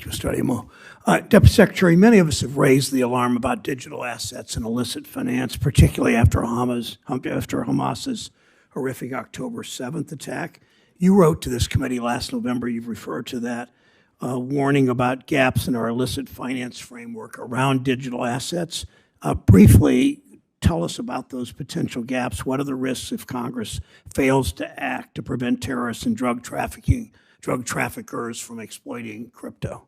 Thank you, Mr. Ademo. Deputy Secretary, many of us have raised the alarm about digital assets and illicit finance, particularly after Hamas's horrific October 7th attack. You wrote to this committee last November, you've referred to that, warning about gaps in our illicit finance framework around digital assets. Briefly, tell us about those potential gaps. What are the risks if Congress fails to act to prevent terrorists and drug traffickers from exploiting crypto?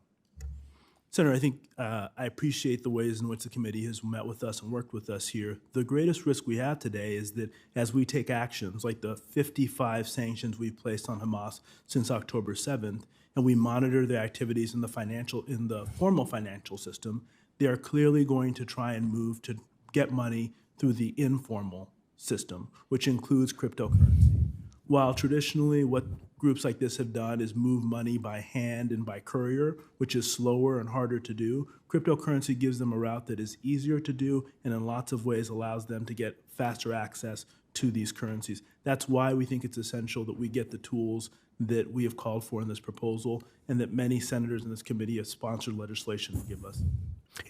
Senator, I think I appreciate the ways in which the committee has met with us and worked with us here. The greatest risk we have today is that as we take actions like the 55 sanctions we've placed on Hamas since October 7th, and we monitor their activities in the formal financial system, they are clearly going to try and move to get money through the informal system, which includes cryptocurrency. While traditionally what groups like this have done is move money by hand and by courier, which is slower and harder to do, cryptocurrency gives them a route that is easier to do and in lots of ways allows them to get faster access to these currencies. That's why we think it's essential that we get the tools that we have called for in this proposal and that many senators in this committee have sponsored legislation to give us.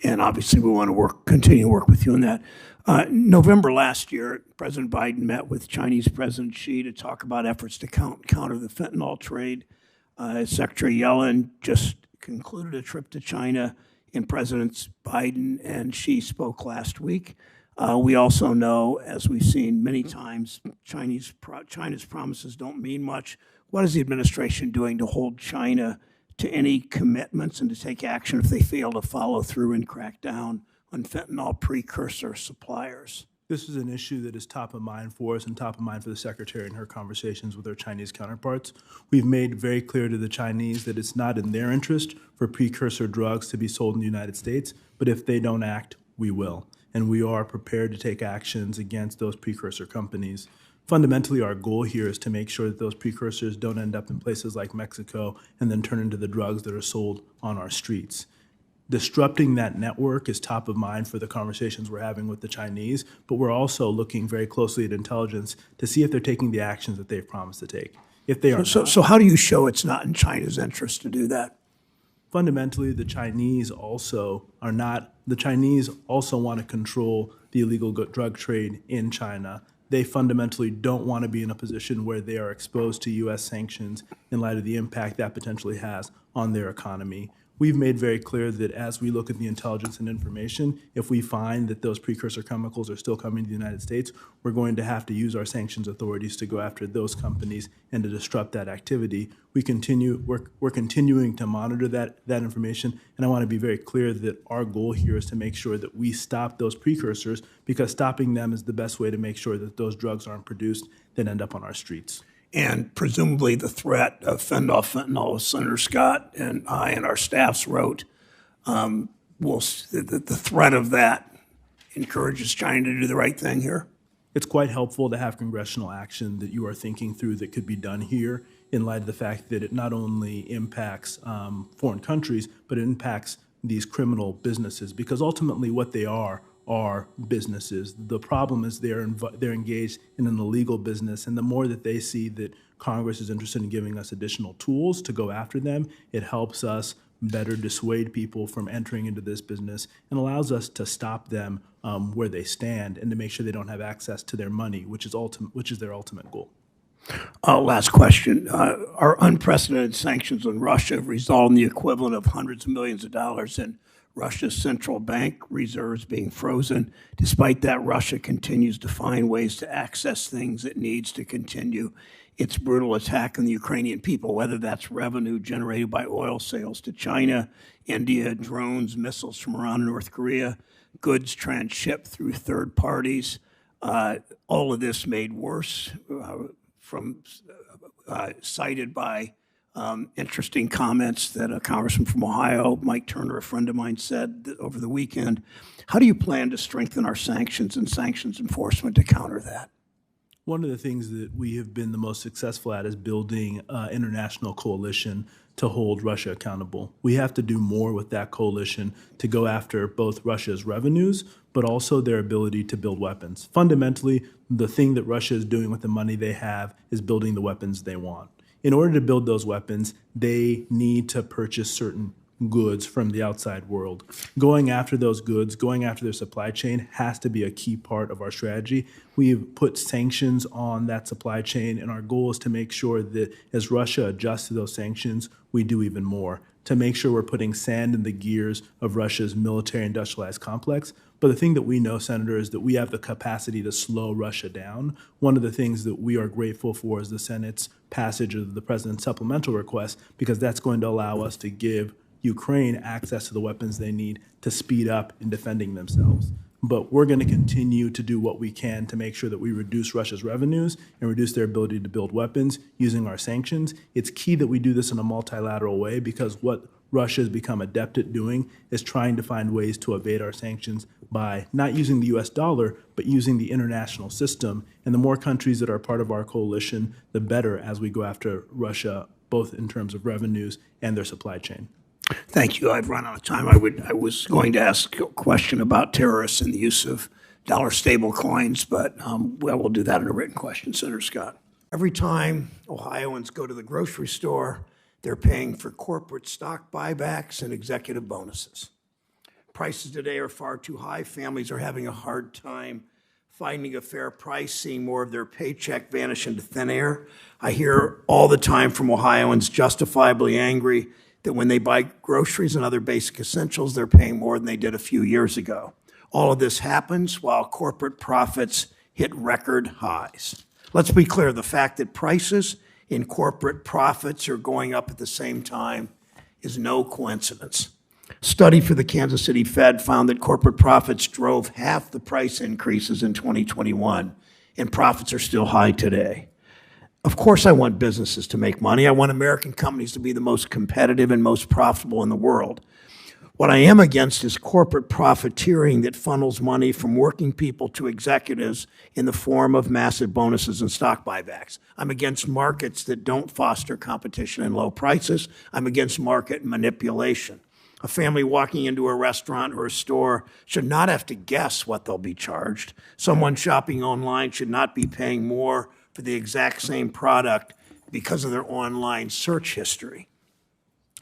And obviously, we want to continue to work with you on that. November last year, President Biden met with Chinese President Xi to talk about efforts to counter the fentanyl trade. Secretary Yellen just concluded a trip to China, and Presidents Biden and Xi spoke last week. We also know, as we've seen many times, China's promises don't mean much. What is the administration doing to hold China to any commitments and to take action if they fail to follow through and crack down on fentanyl precursor suppliers? This is an issue that is top of mind for us and top of mind for the Secretary in her conversations with our Chinese counterparts. We've made very clear to the Chinese that it's not in their interest for precursor drugs to be sold in the United States, but if they don't act, we will. And we are prepared to take actions against those precursor companies. Fundamentally, our goal here is to make sure that those precursors don't end up in places like Mexico and then turn into the drugs that are sold on our streets. Disrupting that network is top of mind for the conversations we're having with the Chinese, but we're also looking very closely at intelligence to see if they're taking the actions that they've promised to take. If they are So how do you show it's not in China's interest to do that? Fundamentally, the Chinese also want to control the illegal drug trade in China. They fundamentally don't want to be in a position where they are exposed to U.S. sanctions in light of the impact that potentially has on their economy. We've made very clear that as we look at the intelligence and information, if we find that those precursor chemicals are still coming to the United States, we're going to have to use our sanctions authorities to go after those companies and to disrupt that activity. We're continuing to monitor that information, and I want to be very clear that our goal here is to make sure that we stop those precursors, because stopping them is the best way to make sure that those drugs aren't produced that end up on our streets. And presumably the threat of fentanyl, Senator Scott and I and our staffs wrote, the threat of that encourages China to do the right thing here? It's quite helpful to have congressional action that you are thinking through that could be done here in light of the fact that it not only impacts foreign countries, but it impacts these criminal businesses, because ultimately what they are businesses. The problem is they're engaged in an illegal business, and the more that they see that Congress is interested in giving us additional tools to go after them, it helps us better dissuade people from entering into this business and allows us to stop them where they stand and to make sure they don't have access to their money, which is their ultimate goal. Last question. Our unprecedented sanctions on Russia have resulted in the equivalent of hundreds of millions of dollars in Russia's central bank reserves being frozen. Despite that, Russia continues to find ways to access things it needs to continue its brutal attack on the Ukrainian people, whether that's revenue generated by oil sales to China, India, drones, missiles from Iran and North Korea, goods transshipped through third parties. All of this made worse cited by interesting comments that a congressman from Ohio, Mike Turner, a friend of mine, said over the weekend. How do you plan to strengthen our sanctions and sanctions enforcement to counter that? One of the things that we have been the most successful at is building an international coalition to hold Russia accountable. We have to do more with that coalition to go after both Russia's revenues, but also their ability to build weapons. Fundamentally, the thing that Russia is doing with the money they have is building the weapons they want. In order to build those weapons, they need to purchase certain goods from the outside world. Going after those goods, going after their supply chain has to be a key part of our strategy. We've put sanctions on that supply chain, and our goal is to make sure that as Russia adjusts to those sanctions, we do even more to make sure we're putting sand in the gears of Russia's military industrialized complex. But the thing that we know, Senator, is that we have the capacity to slow Russia down. One of the things that we are grateful for is the Senate's passage of the president's supplemental request, because that's going to allow us to give Ukraine access to the weapons they need to speed up in defending themselves. But we're going to continue to do what we can to make sure that we reduce Russia's revenues and reduce their ability to build weapons using our sanctions. It's key that we do this in a multilateral way, because what Russia has become adept at doing is trying to find ways to evade our sanctions by not using the US dollar, but using the international system. And the more countries that are part of our coalition, the better as we go after Russia, both in terms of revenues and their supply chain. Thank you. I've run out of time. I was going to ask a question about terrorists and the use of dollar stable coins, but we'll do that in a written question, Senator Scott. Every time Ohioans go to the grocery store, they're paying for corporate stock buybacks and executive bonuses. Prices today are far too high. Families are having a hard time finding a fair price, seeing more of their paycheck vanish into thin air. I hear all the time from Ohioans justifiably angry that when they buy groceries and other basic essentials, they're paying more than they did a few years ago. All of this happens while corporate profits hit record highs. Let's be clear, the fact that prices in corporate profits are going up at the same time is no coincidence. A study for the Kansas City Fed found that corporate profits drove half the price increases in 2021, and profits are still high today. Of course, I want businesses to make money. I want American companies to be the most competitive and most profitable in the world. What I am against is corporate profiteering that funnels money from working people to executives in the form of massive bonuses and stock buybacks. I'm against markets that don't foster competition and low prices. I'm against market manipulation. A family walking into a restaurant or a store should not have to guess what they'll be charged. Someone shopping online should not be paying more for the exact same product because of their online search history.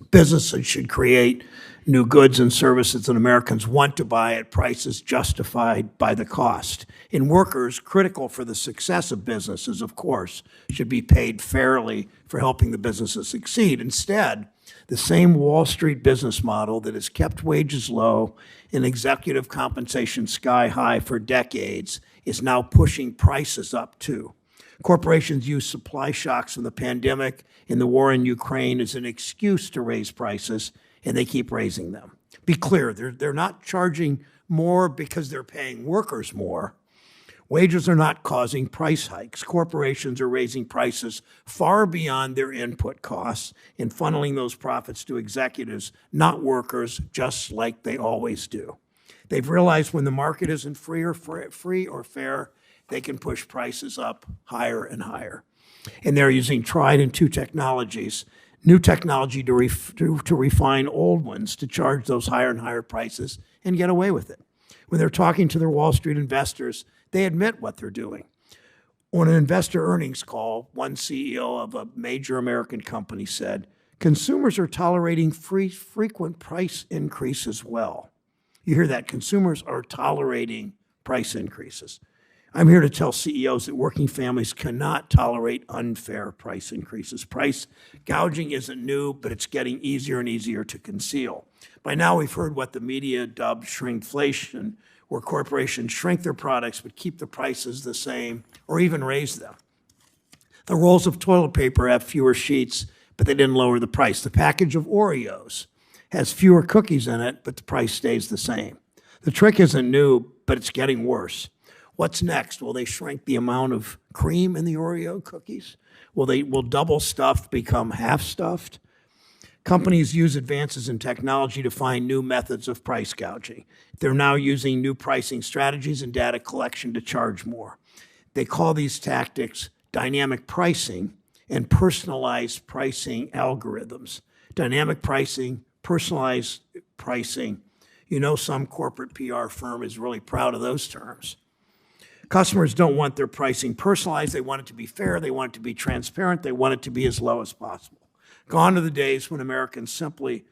Businesses should create new goods and services that Americans want to buy at prices justified by the cost. And workers, critical for the success of businesses, of course, should be paid fairly for helping the businesses succeed. Instead, the same Wall Street business model that has kept wages low and executive compensation sky high for decades is now pushing prices up too. Corporations use supply shocks from the pandemic and the war in Ukraine as an excuse to raise prices, and they keep raising them. Be clear, they're not charging more because they're paying workers more. Wages are not causing price hikes. Corporations are raising prices far beyond their input costs and funneling those profits to executives, not workers, just like they always do. They've realized when the market isn't free or fair, they can push prices up higher and higher. And they're using tried and true technologies, new technology to refine old ones, to charge those higher and higher prices and get away with it. When they're talking to their Wall Street investors, they admit what they're doing. On an investor earnings call, one CEO of a major American company said, consumers are tolerating frequent price increases well. You hear that, consumers are tolerating price increases. I'm here to tell CEOs that working families cannot tolerate unfair price increases. Price gouging isn't new, but it's getting easier and easier to conceal. By now, we've heard what the media dubbed shrinkflation, where corporations shrink their products but keep the prices the same or even raise them. The rolls of toilet paper have fewer sheets, but they didn't lower the price. The package of Oreos has fewer cookies in it, but the price stays the same. The trick isn't new, but it's getting worse. What's next? Will they shrink the amount of cream in the Oreo cookies? Will double stuffed become half stuffed? Companies use advances in technology to find new methods of price gouging. They're now using new pricing strategies and data collection to charge more. They call these tactics dynamic pricing and personalized pricing algorithms. Dynamic pricing, personalized pricing. You know, some corporate PR firm is really proud of those terms. Customers don't want their pricing personalized. They want it to be fair. They want it to be transparent. They want it to be as low as possible. Gone are the days when Americans simply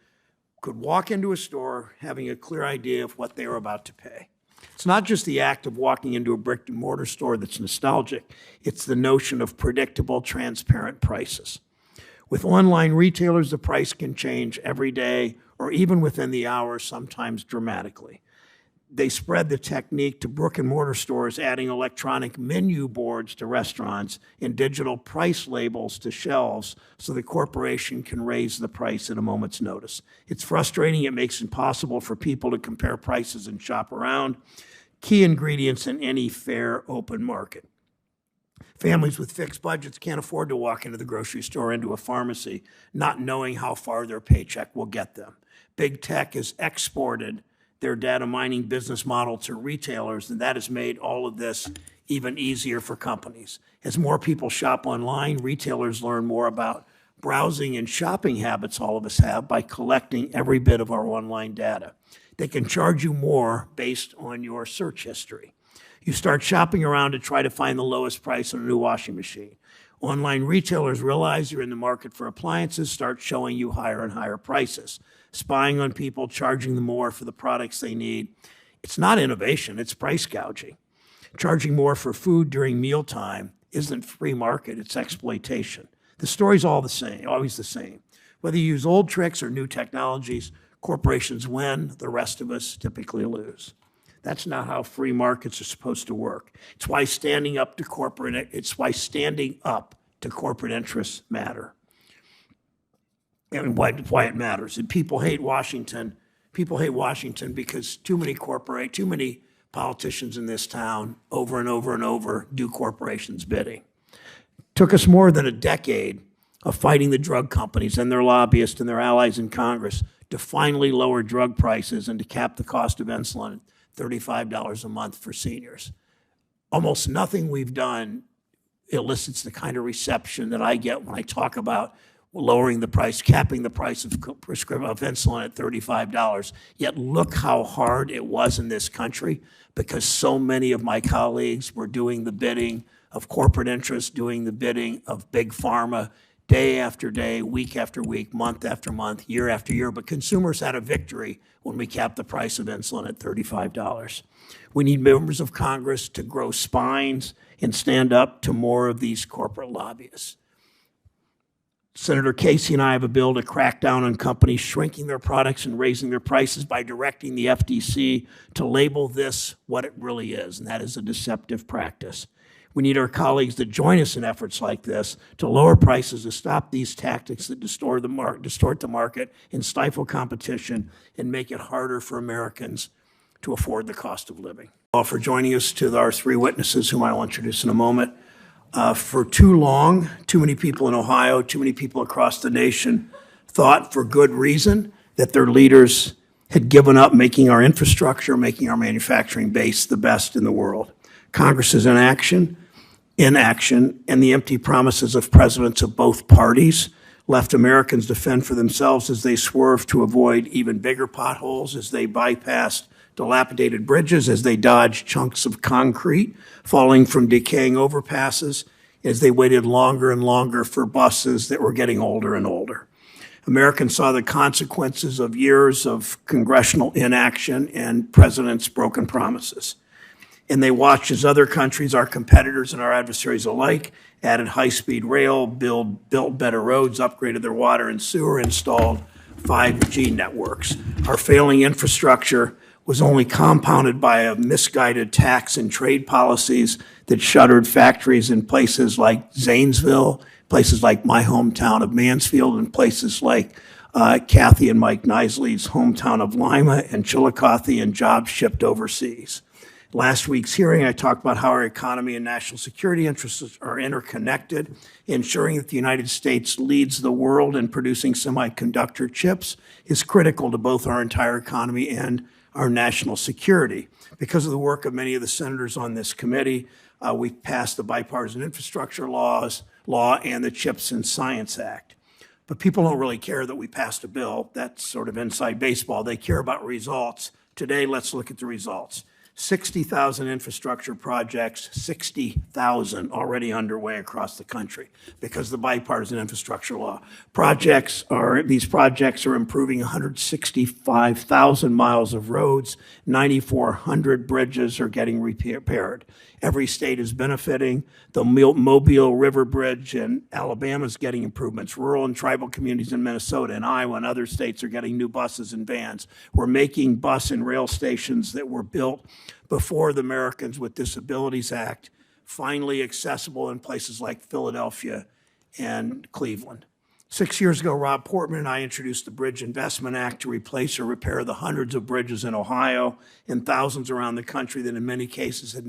could walk into a store having a clear idea of what they were about to pay. It's not just the act of walking into a brick and mortar store that's nostalgic. It's the notion of predictable, transparent prices. With online retailers, the price can change every day or even within the hour, sometimes dramatically. They spread the technique to brick and mortar stores, adding electronic menu boards to restaurants and digital price labels to shelves so the corporation can raise the price at a moment's notice. It's frustrating. It makes it impossible for people to compare prices and shop around. Key ingredients in any fair, open market. Families with fixed budgets can't afford to walk into the grocery store, into a pharmacy, not knowing how far their paycheck will get them. Big tech has exported their data mining business model to retailers, and that has made all of this even easier for companies. As more people shop online, retailers learn more about browsing and shopping habits all of us have by collecting every bit of our online data. They can charge you more based on your search history. You start shopping around to try to find the lowest price on a new washing machine. Online retailers realize you're in the market for appliances, start showing you higher and higher prices, spying on people, charging them more for the products they need. It's not innovation, it's price gouging. Charging more for food during mealtime isn't free market, it's exploitation. The story's all the same, always the same. Whether you use old tricks or new technologies, corporations win, the rest of us typically lose. That's not how free markets are supposed to work. It's why standing up to corporate interests matter. And why it matters. And people hate Washington. People hate Washington because too many politicians in this town over and over and over do corporations' bidding. Took us more than a decade of fighting the drug companies and their lobbyists and their allies in Congress to finally lower drug prices and to cap the cost of insulin at $35 a month for seniors. Almost nothing we've done elicits the kind of reception that I get when I talk about lowering the price, capping the price of insulin at $35. Yet look how hard it was in this country because so many of my colleagues were doing the bidding of corporate interests, doing the bidding of big pharma, day after day, week after week, month after month, year after year. But consumers had a victory when we capped the price of insulin at $35. We need members of Congress to grow spines and stand up to more of these corporate lobbyists. Senator Casey and I have a bill to crack down on companies shrinking their products and raising their prices by directing the FTC to label this what it really is, and that is a deceptive practice. We need our colleagues to join us in efforts like this to lower prices, to stop these tactics that distort the market and stifle competition and make it harder for Americans to afford the cost of living. All for joining us, to our three witnesses whom I will introduce in a moment. For too long, too many people in Ohio, too many people across the nation thought for good reason that their leaders had given up making our infrastructure, making our manufacturing base the best in the world. Congress is inaction, and the empty promises of presidents of both parties left Americans to fend for themselves as they swerved to avoid even bigger potholes, as they bypassed dilapidated bridges, as they dodged chunks of concrete falling from decaying overpasses, as they waited longer and longer for buses that were getting older and older. Americans saw the consequences of years of congressional inaction and presidents' broken promises. And they watched as other countries, our competitors and our adversaries alike, added high-speed rail, built better roads, upgraded their water and sewer, installed 5G networks. Our failing infrastructure was only compounded by a misguided tax and trade policies that shuttered factories in places like Zanesville, places like my hometown of Mansfield, and places like Kathy and Mike Knisely's hometown of Lima and Chillicothe, and jobs shipped overseas. Last week's hearing, I talked about how our economy and national security interests are interconnected. Ensuring that the United States leads the world in producing semiconductor chips is critical to both our entire economy and our national security. Because of the work of many of the senators on this committee, we've passed the Bipartisan Infrastructure Law and the CHIPS and Science Act. But people don't really care that we passed a bill. That's sort of inside baseball. They care about results. Today, let's look at the results. 60,000 infrastructure projects, 60,000 already underway across the country because of the bipartisan infrastructure law. These projects are improving 165,000 miles of roads, 9,400 bridges are getting repaired. Every state is benefiting. The Mobile River Bridge in Alabama is getting improvements. Rural and tribal communities in Minnesota and Iowa and other states are getting new buses and vans. We're making bus and rail stations that were built before the Americans with Disabilities Act finally accessible in places like Philadelphia and Cleveland. 6 years ago, Rob Portman and I introduced the Bridge Investment Act to replace or repair the hundreds of bridges in Ohio and thousands around the country that in many cases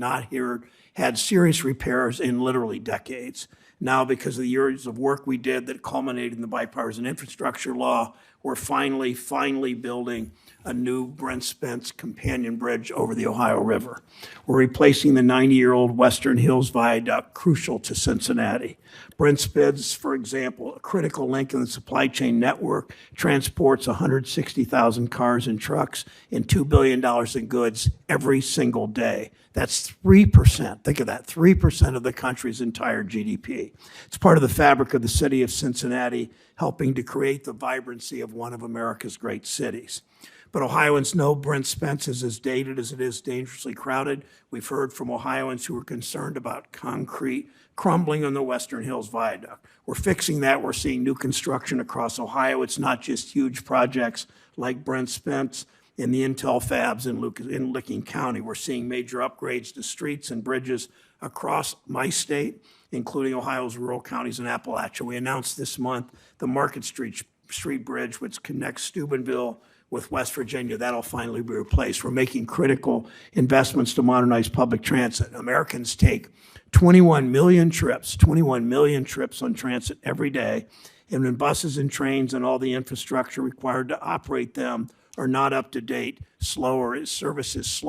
had serious repairs in literally decades. Now, because of the years of work we did that culminated in the bipartisan infrastructure law, we're finally building a new Brent Spence companion bridge over the Ohio River. We're replacing the 90-year-old Western Hills Viaduct, crucial to Cincinnati. Brent Spence, for example, a critical link in the supply chain network, transports 160,000 cars and trucks and $2 billion in goods every single day. That's 3%. Think of that, 3% of the country's entire GDP. It's part of the fabric of the city of Cincinnati, helping to create the vibrancy of one of America's great cities. But Ohioans know Brent Spence is as dated as it is dangerously crowded. We've heard from Ohioans who are concerned about concrete crumbling on the Western Hills Viaduct. We're fixing that. We're seeing new construction across Ohio. It's not just huge projects like Brent Spence in the Intel fabs in Licking County. We're seeing major upgrades to streets and bridges across my state, including Ohio's rural counties and Appalachia. We announced this month the Market Street Bridge, which connects Steubenville with West Virginia. That'll finally be replaced. We're making critical investments to modernize public transit. Americans take 21 million trips on transit every day, and when buses and trains and all the infrastructure required to operate them are not up to date, service is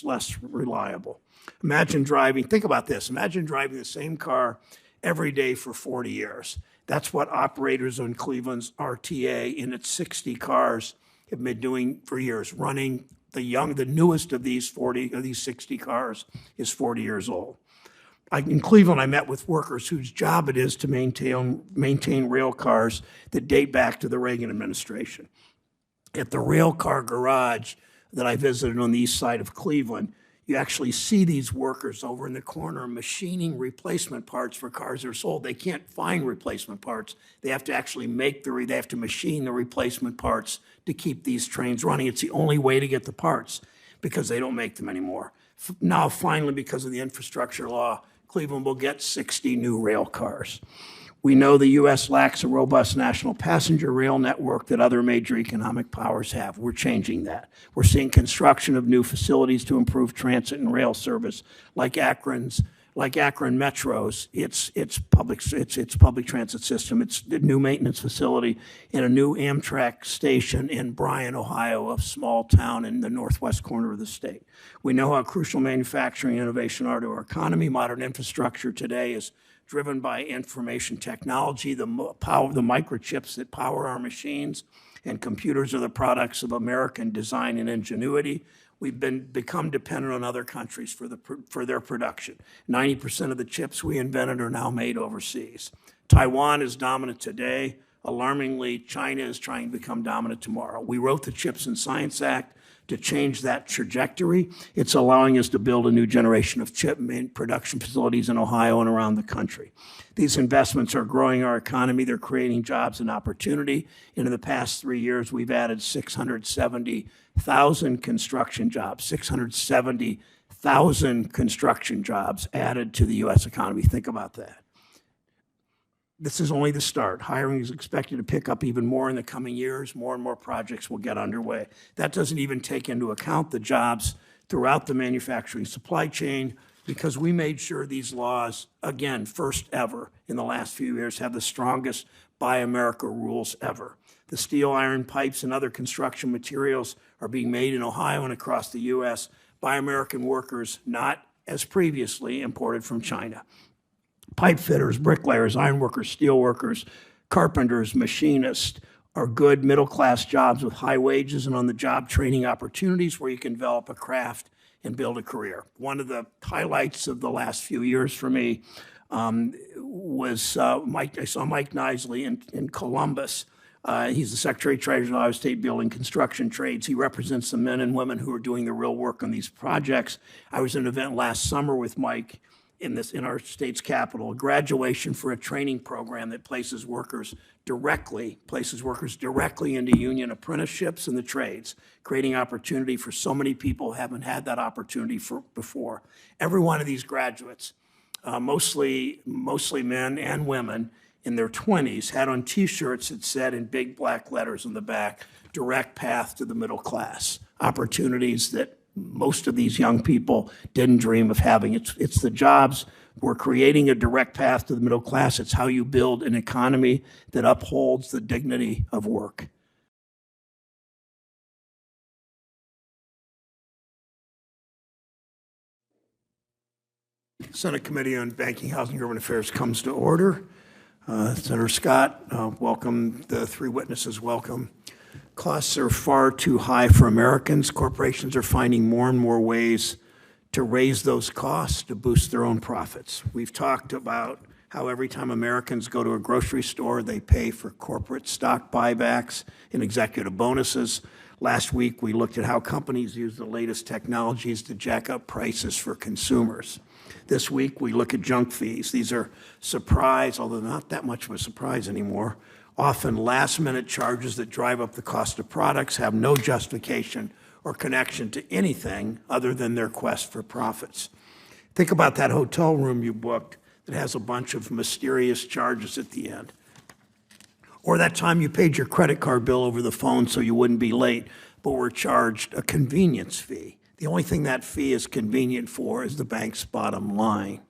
less reliable. Think about this, imagine driving the same car every day for 40 years. That's what operators on Cleveland's RTA in its 60 cars have been doing for years, running the newest of these 60 cars is 40 years old. In Cleveland, I met with workers whose job it is to maintain rail cars that date back to the Reagan administration. At the rail car garage that I visited on the east side of Cleveland, you actually see these workers over in the corner machining replacement parts for cars that are sold. They can't find replacement parts. They have to actually they have to machine the replacement parts to keep these trains running. It's the only way to get the parts because they don't make them anymore. Now, finally, because of the infrastructure law, Cleveland will get 60 new rail cars. We know the U.S. lacks a robust national passenger rail network that other major economic powers have. We're changing that. We're seeing construction of new facilities to improve transit and rail service, like Akron Metro's, its public transit system, its new maintenance facility, and a new Amtrak station in Bryan, Ohio, a small town in the northwest corner of the state. We know how crucial manufacturing and innovation are to our economy. Modern infrastructure today is driven by information technology, the microchips that power our machines, and computers are the products of American design and ingenuity. We've become dependent on other countries for their production. 90% of the chips we invented are now made overseas. Taiwan is dominant today. Alarmingly, China is trying to become dominant tomorrow. We wrote the Chips and Science Act to change that trajectory. It's allowing us to build a new generation of chip production facilities in Ohio and around the country. These investments are growing our economy. They're creating jobs and opportunity. And in the past 3 years, we've added 670,000 construction jobs, 670,000 construction jobs added to the U.S. economy. Think about that. This is only the start. Hiring is expected to pick up even more in the coming years. More and more projects will get underway. That doesn't even take into account the jobs throughout the manufacturing supply chain, because we made sure these laws, again, first ever in the last few years, have the strongest Buy America rules ever. The steel, iron, pipes, and other construction materials are being made in Ohio and across the U.S. by American workers, not as previously imported from China. Pipe fitters, bricklayers, ironworkers, steel workers, carpenters, machinists are good middle-class jobs with high wages and on-the-job training opportunities where you can develop a craft and build a career. One of the highlights of the last few years for me was I saw Mike Nisley in Columbus. He's the Secretary of Treasury of Ohio State Building Construction Trades. He represents the men and women who are doing the real work on these projects. I was at an event last summer with Mike in our state's capital, a graduation for a training program that places workers directly into union apprenticeships in the trades, creating opportunity for so many people who haven't had that opportunity before. Every one of these graduates, mostly men and women in their 20s, had on T-shirts that said in big black letters on the back, "Direct path to the middle class," opportunities that most of these young people didn't dream of having. It's the jobs. We're creating a direct path to the middle class. It's how you build an economy that upholds the dignity of work. Senate Committee on Banking, Housing, and Urban Affairs comes to order. Senator Scott, welcome. The three witnesses, welcome. Costs are far too high for Americans. Corporations are finding more and more ways to raise those costs to boost their own profits. We've talked about how every time Americans go to a grocery store, they pay for corporate stock buybacks and executive bonuses. Last week, we looked at how companies use the latest technologies to jack up prices for consumers. This week, we look at junk fees. These are surprise, although not that much of a surprise anymore, often last-minute charges that drive up the cost of products, have no justification or connection to anything other than their quest for profits. Think about that hotel room you booked that has a bunch of mysterious charges at the end. Or that time you paid your credit card bill over the phone so you wouldn't be late, but were charged a convenience fee. The only thing that fee is convenient for is the bank's bottom line.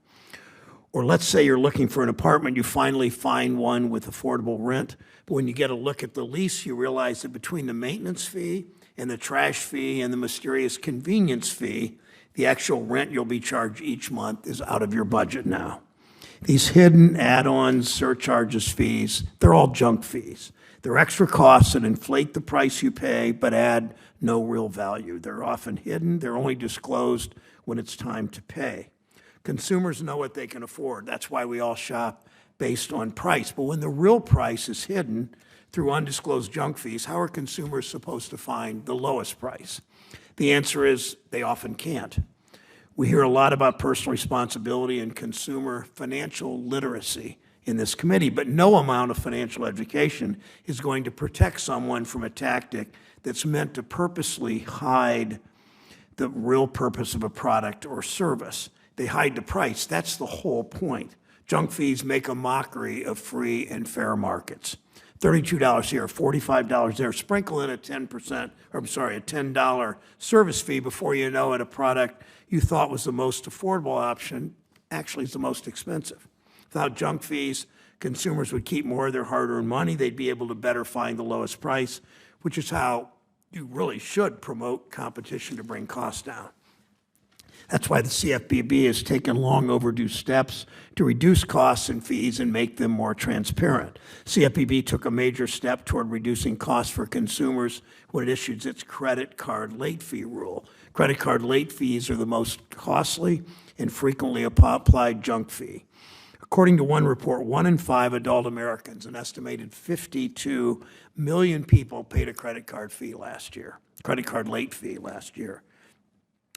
Or let's say you're looking for an apartment, you finally find one with affordable rent, but when you get a look at the lease, you realize that between the maintenance fee and the trash fee and the mysterious convenience fee, the actual rent you'll be charged each month is out of your budget now. These hidden add-ons, surcharges, fees, they're all junk fees. They're extra costs that inflate the price you pay but add no real value. They're often hidden. They're only disclosed when it's time to pay. Consumers know what they can afford. That's why we all shop based on price. But when the real price is hidden through undisclosed junk fees, how are consumers supposed to find the lowest price? The answer is they often can't. We hear a lot about personal responsibility and consumer financial literacy in this committee, but no amount of financial education is going to protect someone from a tactic that's meant to purposely hide the real purpose of a product or service. They hide the price. That's the whole point. Junk fees make a mockery of free and fair markets. $32 here, $45 there. Sprinkle in a $10 service fee before you know it, a product you thought was the most affordable option actually is the most expensive. Without junk fees, consumers would keep more of their hard-earned money. They'd be able to better find the lowest price, which is how you really should promote competition to bring costs down. That's why the CFPB has taken long overdue steps to reduce costs and fees and make them more transparent. CFPB took a major step toward reducing costs for consumers when it issued its credit card late fee rule. Credit card late fees are the most costly and frequently applied junk fee. According to one report, 1 in 5 adult Americans, an estimated 52 million people, paid a credit card late fee last year.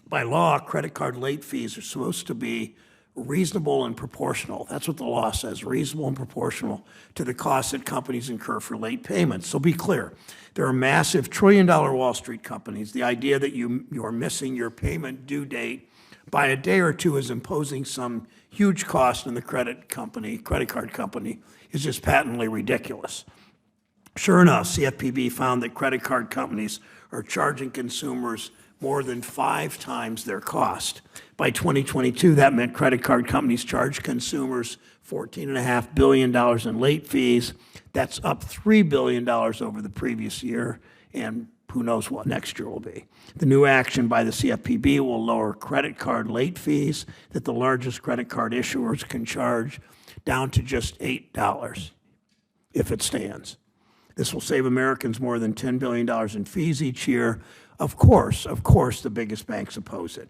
By law, credit card late fees are supposed to be reasonable and proportional. That's what the law says, reasonable and proportional to the costs that companies incur for late payments. So be clear, there are massive trillion-dollar Wall Street companies. The idea that you're missing your payment due date by a day or two is imposing some huge cost on the credit card company is just patently ridiculous. Sure enough, CFPB found that credit card companies are charging consumers more than 5 times their cost. By 2022, that meant credit card companies charged consumers $14.5 billion in late fees. That's up $3 billion over the previous year, and who knows what next year will be. The new action by the CFPB will lower credit card late fees that the largest credit card issuers can charge down to just $8 if it stands. This will save Americans more than $10 billion in fees each year. Of course, the biggest banks oppose it.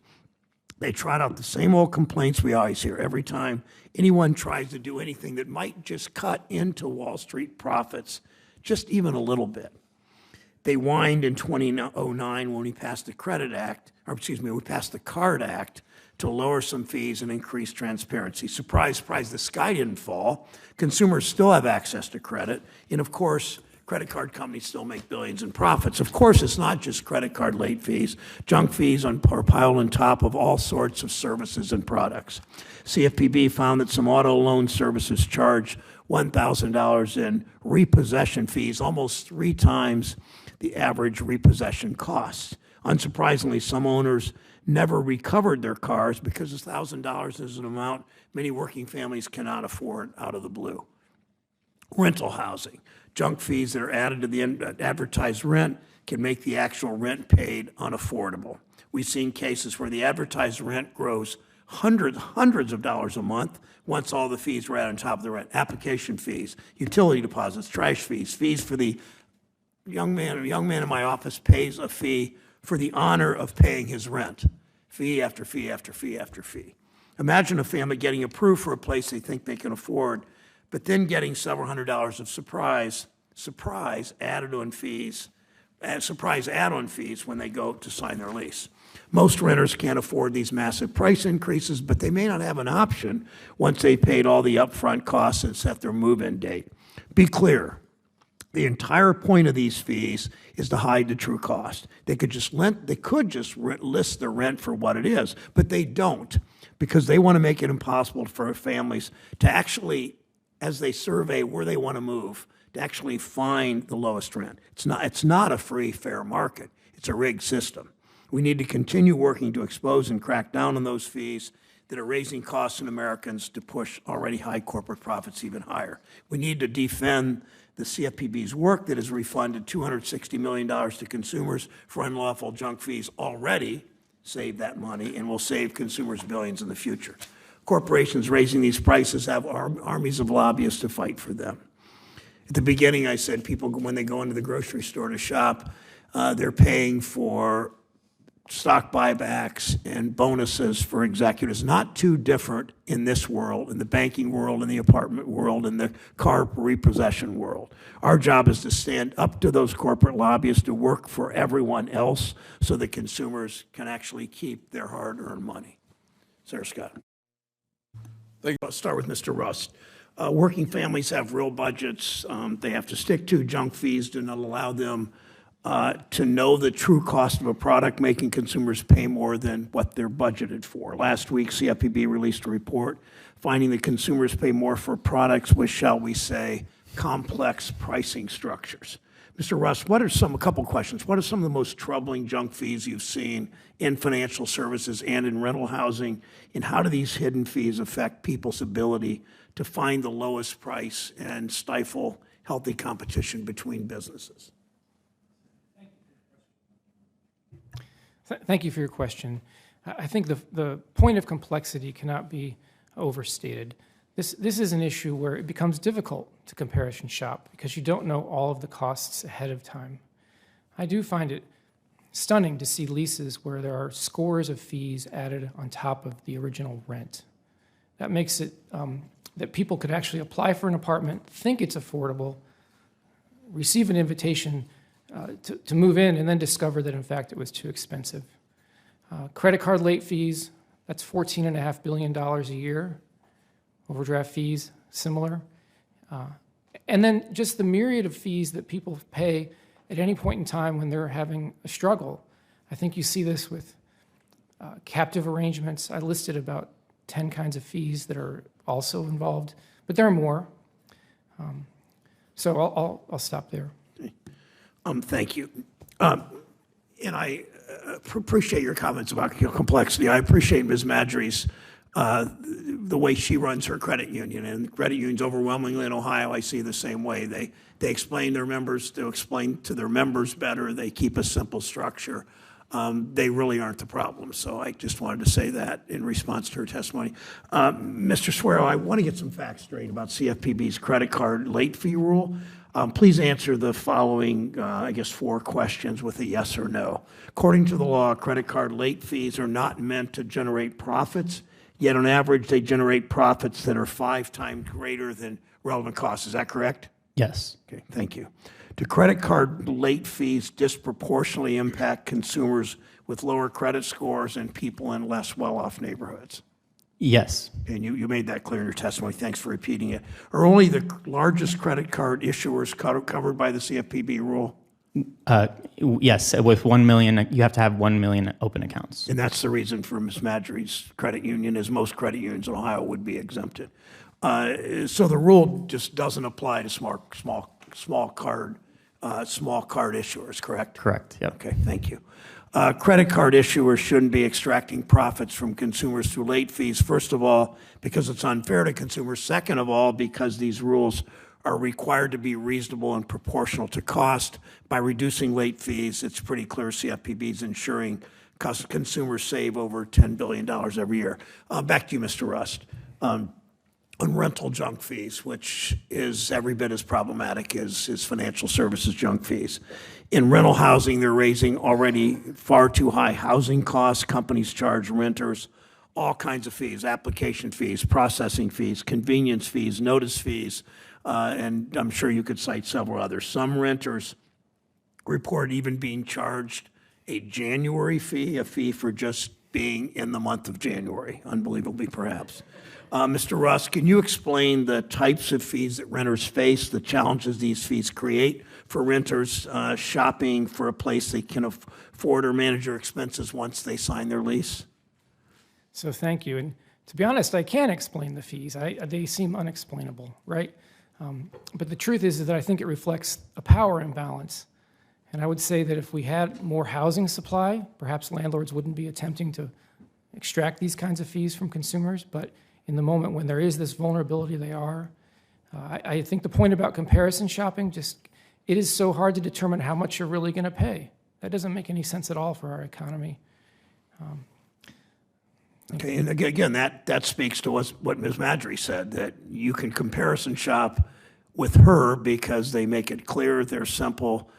They trot out the same old complaints we always hear every time anyone tries to do anything that might just cut into Wall Street profits, just even a little bit. They whined in 2009 when we passed the we passed the Card Act to lower some fees and increase transparency. Surprise, surprise, the sky didn't fall. Consumers still have access to credit. And of course, credit card companies still make billions in profits. Of course, it's not just credit card late fees. Junk fees are piled on top of all sorts of services and products. CFPB found that some auto loan services charge $1,000 in repossession fees, almost 3 times the average repossession cost. Unsurprisingly, some owners never recovered their cars because $1,000 is an amount many working families cannot afford out of the blue. Rental housing. Junk fees that are added to the advertised rent can make the actual rent paid unaffordable. We've seen cases where the advertised rent grows hundreds of dollars a month once all the fees are added on top of the rent. Application fees, utility deposits, trash fees, fees for the young man in my office pays a fee for the honor of paying his rent. Fee after fee after fee after fee. Imagine a family getting approved for a place they think they can afford, but then getting several $100s of surprise add-on fees when they go to sign their lease. Most renters can't afford these massive price increases, but they may not have an option once they paid all the upfront costs and set their move-in date. Be clear. The entire point of these fees is to hide the true cost. They could just list the rent for what it is, but they don't, because they want to make it impossible for families to actually, as they survey where they want to move, to actually find the lowest rent. It's not a free, fair market. It's a rigged system. We need to continue working to expose and crack down on those fees that are raising costs on Americans to push already high corporate profits even higher. We need to defend the CFPB's work that has refunded $260 million to consumers for unlawful junk fees already saved that money and will save consumers billions in the future. Corporations raising these prices have armies of lobbyists to fight for them. At the beginning, I said people, when they go into the grocery store to shop, they're paying for stock buybacks and bonuses for executives, not too different in this world, in the banking world, in the apartment world, in the car repossession world. Our job is to stand up to those corporate lobbyists to work for everyone else so that consumers can actually keep their hard-earned money. Sarah Scott. Let's start with Mr. Rust. Working families have real budgets. They have to stick to. Junk fees do not allow them to know the true cost of a product, making consumers pay more than what they're budgeted for. Last week, CFPB released a report finding that consumers pay more for products with, shall we say, complex pricing structures. Mr. Rust, a couple questions. What are some of the most troubling junk fees you've seen in financial services and in rental housing, and how do these hidden fees affect people's ability to find the lowest price and stifle healthy competition between businesses? Thank you for your question. I think the point of complexity cannot be overstated. This is an issue where it becomes difficult to comparison shop because you don't know all of the costs ahead of time. I do find it stunning to see leases where there are scores of fees added on top of the original rent. That makes it that people could actually apply for an apartment, think it's affordable, receive an invitation to move in, and then discover that, in fact, it was too expensive. Credit card late fees, that's $14.5 billion a year. Overdraft fees, similar. And then just the myriad of fees that people pay at any point in time when they're having a struggle. I think you see this with captive arrangements. I listed about 10 kinds of fees that are also involved, but there are more. So I'll stop there. Thank you. And I appreciate your comments about complexity. I appreciate Ms. Madry's the way she runs her credit union, and credit unions overwhelmingly in Ohio, I see the same way. They explain their members, to explain to their members better. They keep a simple structure. They really aren't the problem. So I just wanted to say that in response to her testimony. Mr. Suero, I want to get some facts straight about CFPB's credit card late fee rule. Please answer the following, I guess, 4 questions with a yes or no. According to the law, credit card late fees are not meant to generate profits, yet on average they generate profits that are 5 times greater than relevant costs. Is that correct? Yes. Okay, thank you. Do credit card late fees disproportionately impact consumers with lower credit scores and people in less well-off neighborhoods? Yes. And you made that clear in your testimony. Thanks for repeating it. Are only the largest credit card issuers covered by the CFPB rule? Yes. With 1 million, you have to have 1 million open accounts. And that's the reason for Ms. Madry's credit union, is most credit unions in Ohio would be exempted. So the rule just doesn't apply to small card issuers, correct? Correct. Yep. Okay, thank you. Credit card issuers shouldn't be extracting profits from consumers through late fees. First of all, because it's unfair to consumers. Second of all, because these rules are required to be reasonable and proportional to cost. By reducing late fees, it's pretty clear CFPB is ensuring consumers save over $10 billion every year. Back to you, Mr. Rust. On rental junk fees, which is every bit as problematic as financial services junk fees. In rental housing, they're raising already far too high housing costs. Companies charge renters all kinds of fees: application fees, processing fees, convenience fees, notice fees, and I'm sure you could cite several others. Some renters report even being charged a January fee, a fee for just being in the month of January, unbelievably perhaps. Mr. Russ, can you explain the types of fees that renters face, the challenges these fees create for renters shopping for a place they can afford or manage their expenses once they sign their lease? So thank you. And to be honest, I can't explain the fees. They seem unexplainable, right? But the truth is that I think it reflects a power imbalance. And I would say that if we had more housing supply, perhaps landlords wouldn't be attempting to extract these kinds of fees from consumers. But in the moment when there is this vulnerability, they are. I think the point about comparison shopping, it is so hard to determine how much you're really going to pay. That doesn't make any sense at all for our economy. Okay, and again, that speaks to what Ms. Madry said, that you can comparison shop with her because they make it clear, they're simple,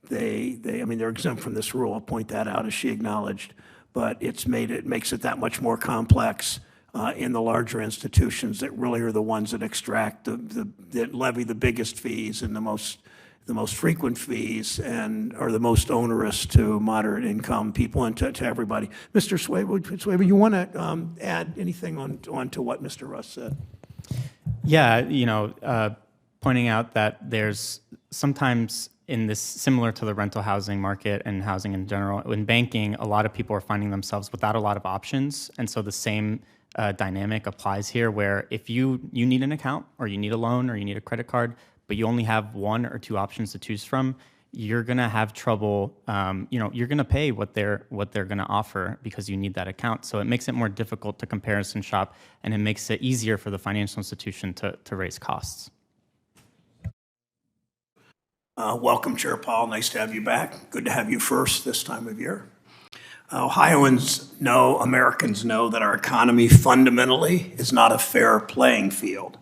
they're exempt from this rule. I'll point that out, as she acknowledged, but it makes it that much more complex in the larger institutions that really are the ones that extract that levy the biggest fees and the most frequent fees and are the most onerous to moderate income people and to everybody. Mr. Swaber, you want to add anything on to what Mr. Russ said? Yeah, pointing out that there's sometimes in this, similar to the rental housing market and housing in general, in banking, a lot of people are finding themselves without a lot of options. And so the same dynamic applies here, where if you need an account or you need a loan or you need a credit card, but you only have 1 or 2 options to choose from, you're going to have trouble. You're going to pay what they're going to offer because you need that account. So it makes it more difficult to comparison shop, and it makes it easier for the financial institution to raise costs. Welcome, Chair Paul. Nice to have you back. Good to have you first this time of year. Ohioans know, Americans know, that our economy fundamentally is not a fair playing field.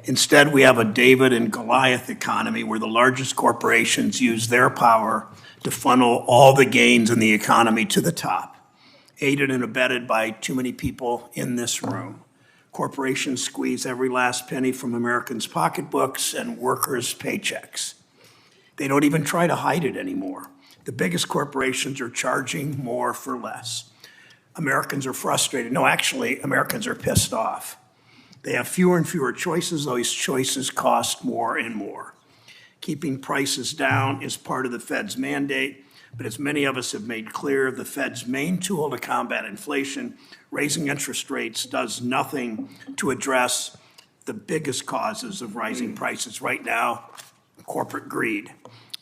Instead, we have a David and Goliath economy where the largest corporations use their power to funnel all the gains in the economy to the top, aided and abetted by too many people in this room. Corporations squeeze every last penny from Americans' pocketbooks and workers' paychecks. They don't even try to hide it anymore. The biggest corporations are charging more for less. Americans are frustrated. No, actually, Americans are pissed off. They have fewer and fewer choices. Those choices cost more and more. Keeping prices down is part of the Fed's mandate, but as many of us have made clear, the Fed's main tool to combat inflation, raising interest rates, does nothing to address the biggest causes of rising prices right now: corporate greed.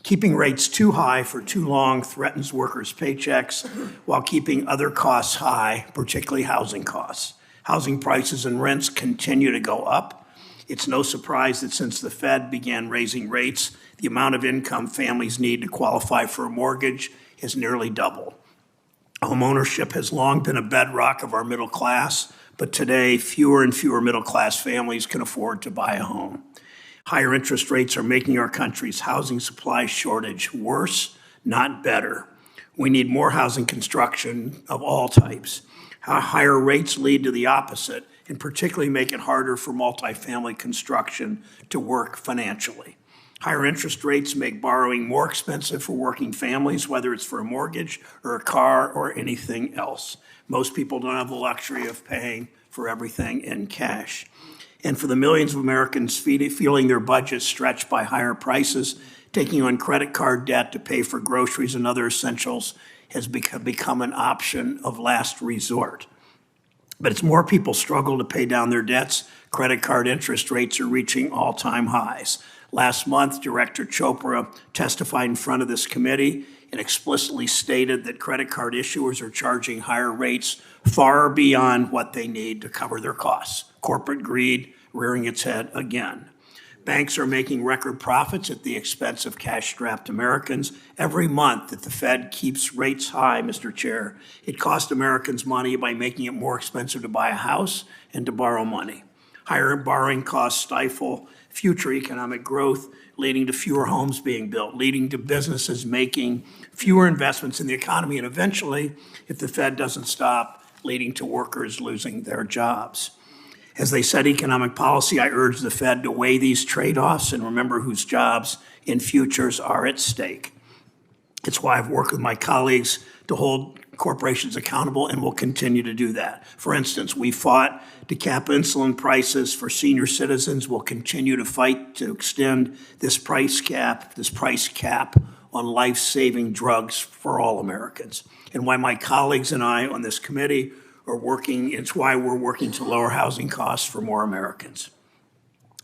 Keeping rates too high for too long threatens workers' paychecks while keeping other costs high, particularly housing costs. Housing prices and rents continue to go up. It's no surprise that since the Fed began raising rates, the amount of income families need to qualify for a mortgage has nearly doubled. Homeownership has long been a bedrock of our middle class, but today fewer and fewer middle class families can afford to buy a home. Higher interest rates are making our country's housing supply shortage worse, not better. We need more housing construction of all types. Higher rates lead to the opposite, and particularly make it harder for multifamily construction to work financially. Higher interest rates make borrowing more expensive for working families, whether it's for a mortgage or a car or anything else. Most people don't have the luxury of paying for everything in cash. And for the millions of Americans feeling their budgets stretched by higher prices, taking on credit card debt to pay for groceries and other essentials has become an option of last resort. But as more people struggle to pay down their debts, credit card interest rates are reaching all-time highs. Last month, Director Chopra testified in front of this committee and explicitly stated that credit card issuers are charging higher rates far beyond what they need to cover their costs. Corporate greed rearing its head again. Banks are making record profits at the expense of cash-strapped Americans. Every month that the Fed keeps rates high, Mr. Chair, it costs Americans money by making it more expensive to buy a house and to borrow money. Higher borrowing costs stifle future economic growth, leading to fewer homes being built, leading to businesses making fewer investments in the economy, and eventually, if the Fed doesn't stop, leading to workers losing their jobs. As they set economic policy, I urge the Fed to weigh these trade-offs and remember whose jobs and futures are at stake. It's why I've worked with my colleagues to hold corporations accountable and will continue to do that. For instance, we fought to cap insulin prices for senior citizens. We'll continue to fight to extend this price cap on life-saving drugs for all Americans. And why my colleagues and I on this committee are working, it's why we're working to lower housing costs for more Americans.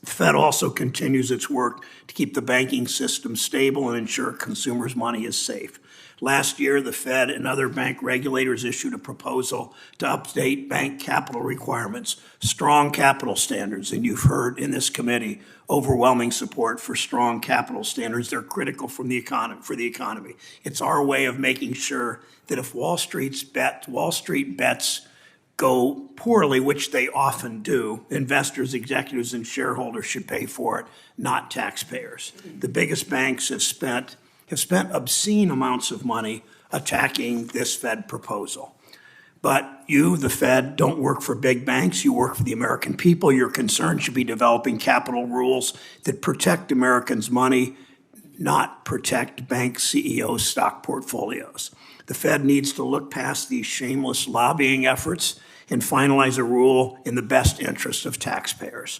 The Fed also continues its work to keep the banking system stable and ensure consumers' money is safe. Last year, the Fed and other bank regulators issued a proposal to update bank capital requirements, strong capital standards, and you've heard in this committee overwhelming support for strong capital standards. They're critical for the economy. It's our way of making sure that if Wall Street bets go poorly, which they often do, investors, executives, and shareholders should pay for it, not taxpayers. The biggest banks have spent obscene amounts of money attacking this Fed proposal. But you, the Fed, don't work for big banks. You work for the American people. Your concern should be developing capital rules that protect Americans' money, not protect bank CEOs' stock portfolios. The Fed needs to look past these shameless lobbying efforts and finalize a rule in the best interest of taxpayers.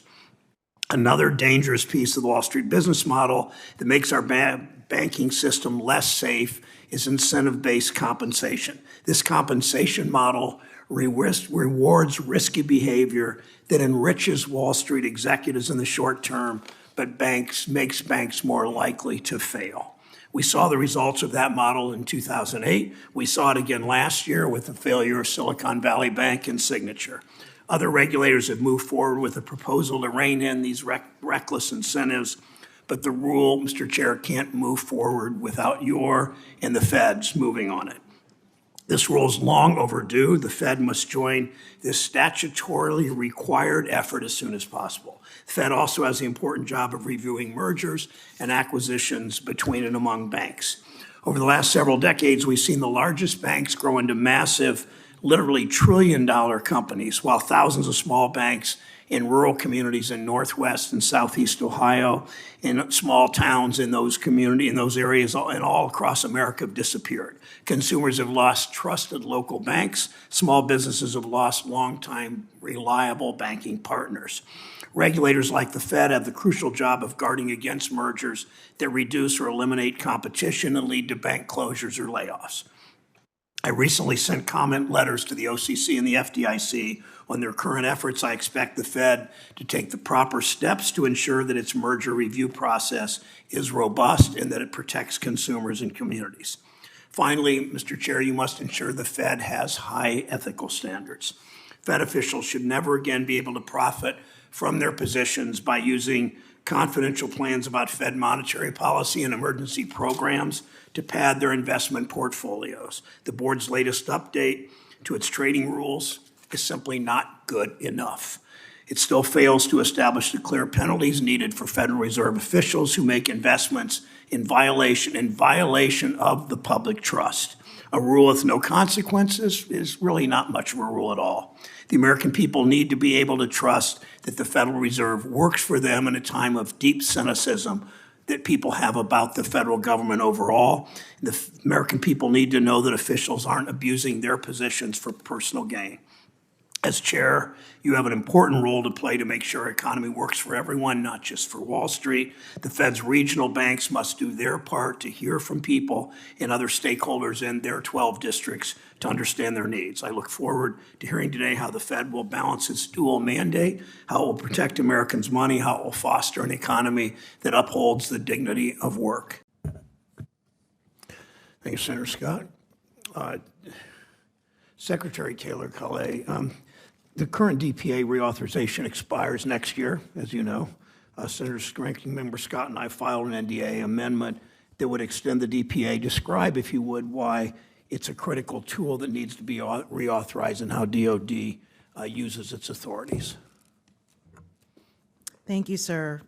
Another dangerous piece of the Wall Street business model that makes our banking system less safe is incentive-based compensation. This compensation model rewards risky behavior that enriches Wall Street executives in the short term, but makes banks more likely to fail. We saw the results of that model in 2008. We saw it again last year with the failure of Silicon Valley Bank and Signature. Other regulators have moved forward with a proposal to rein in these reckless incentives, but the rule, Mr. Chair, can't move forward without your and the Fed's moving on it. This rule is long overdue. The Fed must join this statutorily required effort as soon as possible. The Fed also has the important job of reviewing mergers and acquisitions between and among banks. Over the last several decades, we've seen the largest banks grow into massive, literally trillion-dollar companies, while thousands of small banks in rural communities in Northwest and Southeast Ohio, in small towns in those areas and all across America have disappeared. Consumers have lost trusted local banks. Small businesses have lost longtime reliable banking partners. Regulators like the Fed have the crucial job of guarding against mergers that reduce or eliminate competition and lead to bank closures or layoffs. I recently sent comment letters to the OCC and the FDIC on their current efforts. I expect the Fed to take the proper steps to ensure that its merger review process is robust and that it protects consumers and communities. Finally, Mr. Chair, you must ensure the Fed has high ethical standards. Fed officials should never again be able to profit from their positions by using confidential plans about Fed monetary policy and emergency programs to pad their investment portfolios. The board's latest update to its trading rules is simply not good enough. It still fails to establish the clear penalties needed for Federal Reserve officials who make investments in violation of the public trust. A rule with no consequences is really not much of a rule at all. The American people need to be able to trust that the Federal Reserve works for them in a time of deep cynicism that people have about the federal government overall. The American people need to know that officials aren't abusing their positions for personal gain. As chair, you have an important role to play to make sure our economy works for everyone, not just for Wall Street. The Fed's regional banks must do their part to hear from people and other stakeholders in their 12 districts to understand their needs. I look forward to hearing today how the Fed will balance its dual mandate, how it will protect Americans' money, how it will foster an economy that upholds the dignity of work. Thank you, Senator Scott. Secretary Taylor Colley, the current DPA reauthorization expires next year, as you know. Senator Ranking Member Scott and I filed an NDA amendment that would extend the DPA. Describe, if you would, why it's a critical tool that needs to be reauthorized and how DOD uses its authorities. Thank you, sir.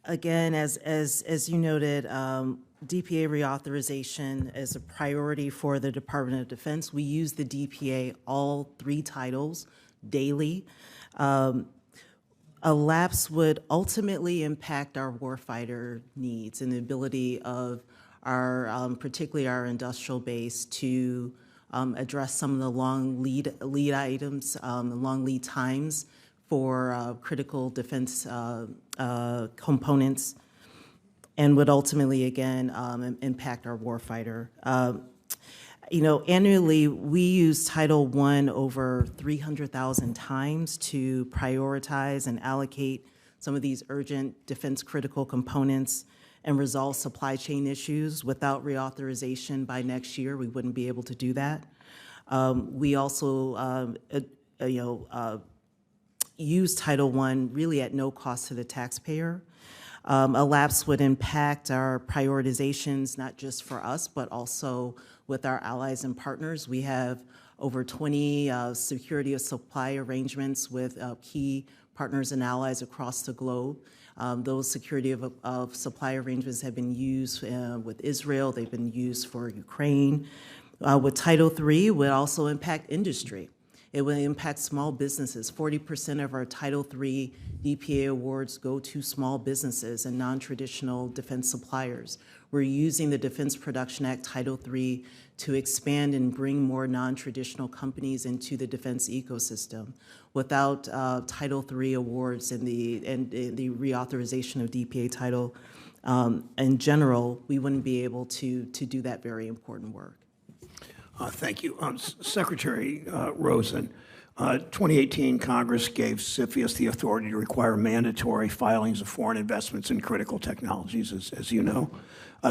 Again, as you noted, DPA reauthorization is a priority for the Department of Defense. We use the DPA, all 3 titles, daily. A lapse would ultimately impact our warfighter needs and the ability of our, particularly our industrial base, to address some of the long lead items, long lead times for critical defense components, and would ultimately, again, impact our warfighter. Annually, we use Title I over 300,000 times to prioritize and allocate some of these urgent defense critical components and resolve supply chain issues. Without reauthorization by next year, we wouldn't be able to do that. We also, use Title I really at no cost to the taxpayer. A lapse would impact our prioritizations, not just for us, but also with our allies and partners. We have over 20 security of supply arrangements with key partners and allies across the globe. Those security of supply arrangements have been used with Israel. They've been used for Ukraine. With Title III, would also impact industry. It will impact small businesses. 40% of our Title III DPA awards go to small businesses and non-traditional defense suppliers. We're using the Defense Production Act Title III to expand and bring more non-traditional companies into the defense ecosystem. Without Title III awards and the reauthorization of DPA title in general, we wouldn't be able to do that very important work. Thank you. Secretary Rosen, 2018 Congress gave CFIUS the authority to require mandatory filings of foreign investments in critical technologies, as you know.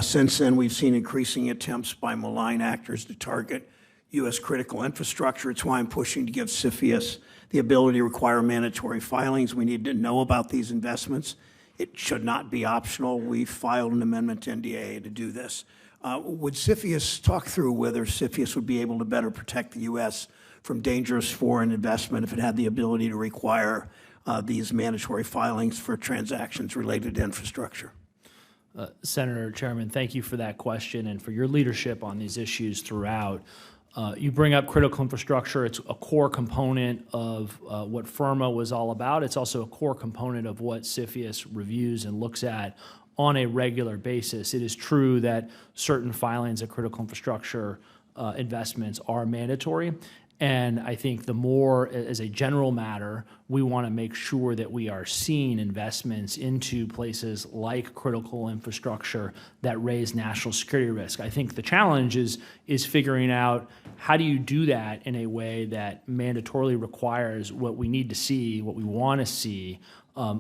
Since then, we've seen increasing attempts by malign actors to target U.S. critical infrastructure. It's why I'm pushing to give CFIUS the ability to require mandatory filings. We need to know about these investments. It should not be optional. We filed an amendment to NDAA to do this. Would CFIUS talk through whether CFIUS would be able to better protect the U.S. from dangerous foreign investment if it had the ability to require these mandatory filings for transactions related to infrastructure? Senator Chairman, thank you for that question and for your leadership on these issues throughout. You bring up critical infrastructure. It's a core component of what FIRMA was all about. It's also a core component of what CFIUS reviews and looks at on a regular basis. It is true that certain filings of critical infrastructure investments are mandatory. And I think the more, as a general matter, we want to make sure that we are seeing investments into places like critical infrastructure that raise national security risk. I think the challenge is figuring out how do you do that in a way that mandatorily requires what we need to see, what we want to see,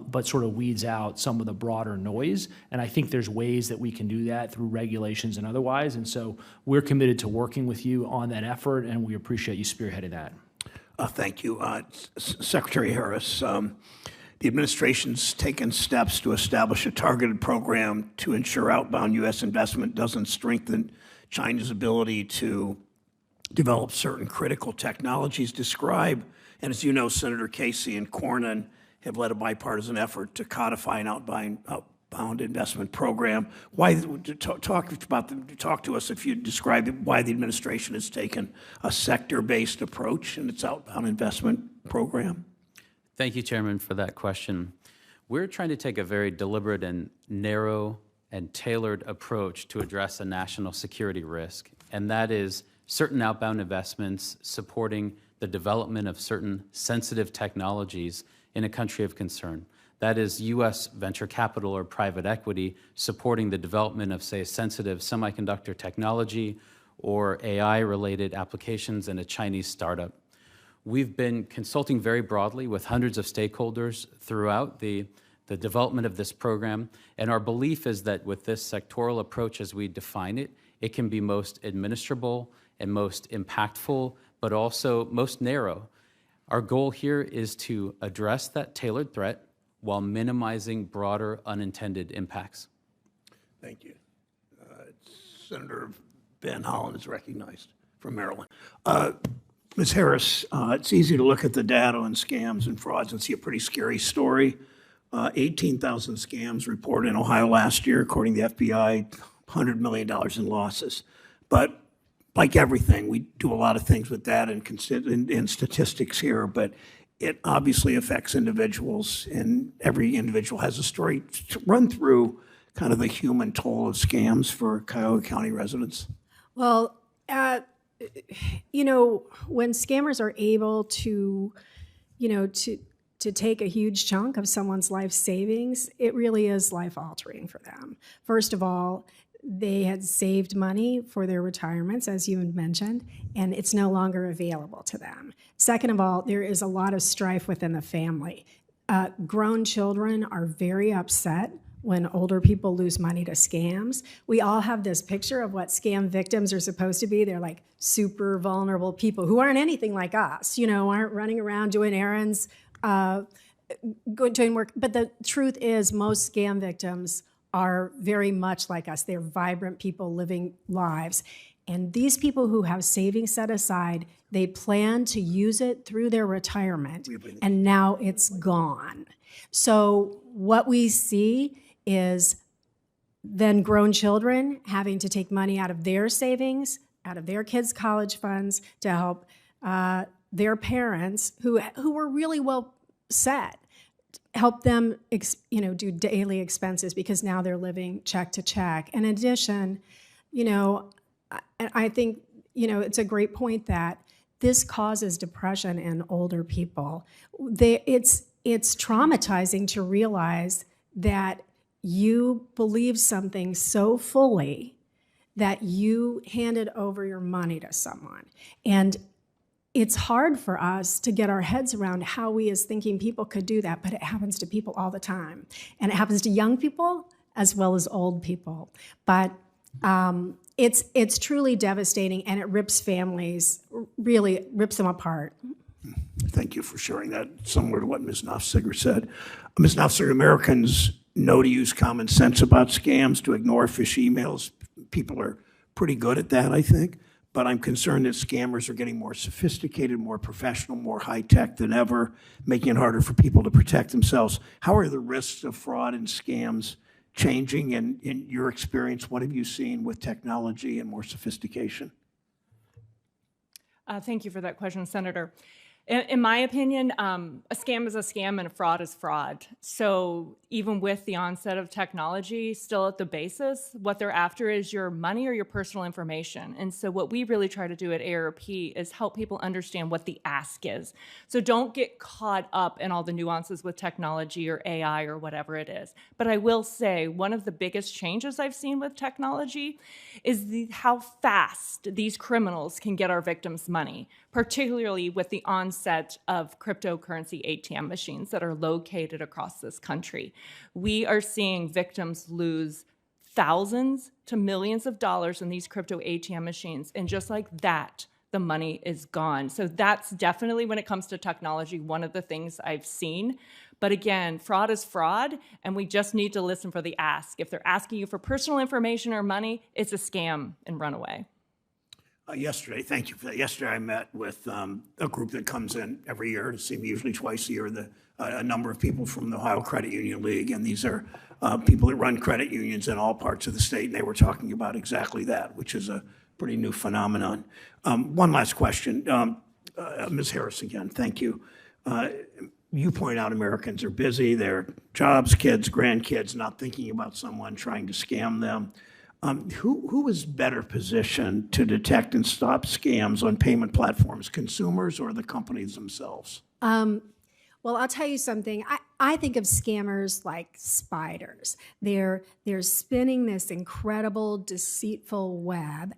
but sort of weeds out some of the broader noise. And I think there's ways that we can do that through regulations and otherwise. And so we're committed to working with you on that effort, and we appreciate you spearheading that. Thank you. Secretary Harris, the administration's taken steps to establish a targeted program to ensure outbound U.S. investment doesn't strengthen China's ability to develop certain critical technologies. Describe, and as you know, Senator Casey and Cornyn have led a bipartisan effort to codify an outbound investment program. Talk to us if you describe why the administration has taken a sector-based approach in its outbound investment program. Thank you, Chairman, for that question. We're trying to take a very deliberate and narrow and tailored approach to address a national security risk, and that is certain outbound investments supporting the development of certain sensitive technologies in a country of concern. That is U.S. venture capital or private equity supporting the development of, say, sensitive semiconductor technology or AI-related applications in a Chinese startup. We've been consulting very broadly with hundreds of stakeholders throughout the development of this program, and our belief is that with this sectoral approach as we define it, it can be most administrable and most impactful, but also most narrow. Our goal here is to address that tailored threat while minimizing broader unintended impacts. Thank you. Senator Van Hollen is recognized from Maryland. Ms. Harris, it's easy to look at the data on scams and frauds and see a pretty scary story. 18,000 scams reported in Ohio last year, according to the FBI, $100 million in losses. But like everything, we do a lot of things with that and statistics here, but it obviously affects individuals, and every individual has a story. To run through kind of the human toll of scams for Cuyahoga County residents. Well, you know, when scammers are able to, you know, to take a huge chunk of someone's life savings, it really is life-altering for them. First of all, they had saved money for their retirements, as you had mentioned, and it's no longer available to them. Second of all, there is a lot of strife within the family. Grown children are very upset when older people lose money to scams. We all have this picture of what scam victims are supposed to be. They're like super vulnerable people who aren't anything like us, you know, aren't running around doing errands, doing work. But the truth is most scam victims are very much like us. They're vibrant people living lives. And these people who have savings set aside, they plan to use it through their retirement, and now it's gone. So what we see is then grown children having to take money out of their savings, out of their kids' college funds to help their parents who were really well set, help them do daily expenses because now they're living check to check. In addition, you know, I think, you know, it's a great point that this causes depression in older people. It's traumatizing to realize that you believe something so fully that you handed over your money to someone. And it's hard for us to get our heads around how we as thinking people could do that, but it happens to people all the time. And it happens to young people as well as old people. But it's truly devastating, and it rips families, really rips them apart. Thank you for sharing that, similar to what Ms. Nofziger said. Ms. Nofziger, Americans know to use common sense about scams, to ignore fish emails. People are pretty good at that, I think. But I'm concerned that scammers are getting more sophisticated, more professional, more high-tech than ever, making it harder for people to protect themselves. How are the risks of fraud and scams changing? And in your experience, what have you seen with technology and more sophistication? Thank you for that question, Senator. In my opinion, a scam is a scam and a fraud is fraud. So even with the onset of technology, still at the basis, what they're after is your money or your personal information. And so what we really try to do at AARP is help people understand what the ask is. So don't get caught up in all the nuances with technology or AI or whatever it is. But I will say one of the biggest changes I've seen with technology is how fast these criminals can get our victims' money, particularly with the onset of cryptocurrency ATM machines that are located across this country. We are seeing victims lose thousands to millions of dollars in these crypto ATM machines, and just like that, the money is gone. So that's definitely, when it comes to technology, one of the things I've seen. But again, fraud is fraud, and we just need to listen for the ask. If they're asking you for personal information or money, it's a scam, and run away. Yesterday, thank you for that. Yesterday, I met with a group that comes in every year to see me, usually twice a year, a number of people from the Ohio Credit Union League. And these are people that run credit unions in all parts of the state. And they were talking about exactly that, which is a pretty new phenomenon. One last question. Ms. Harris again, thank you. You point out Americans are busy. They're jobs, kids, grandkids, not thinking about someone trying to scam them. Who is better positioned to detect and stop scams on payment platforms, consumers or the companies themselves? Well, I'll tell you something. I think of scammers like spiders. They're spinning this incredible, deceitful web,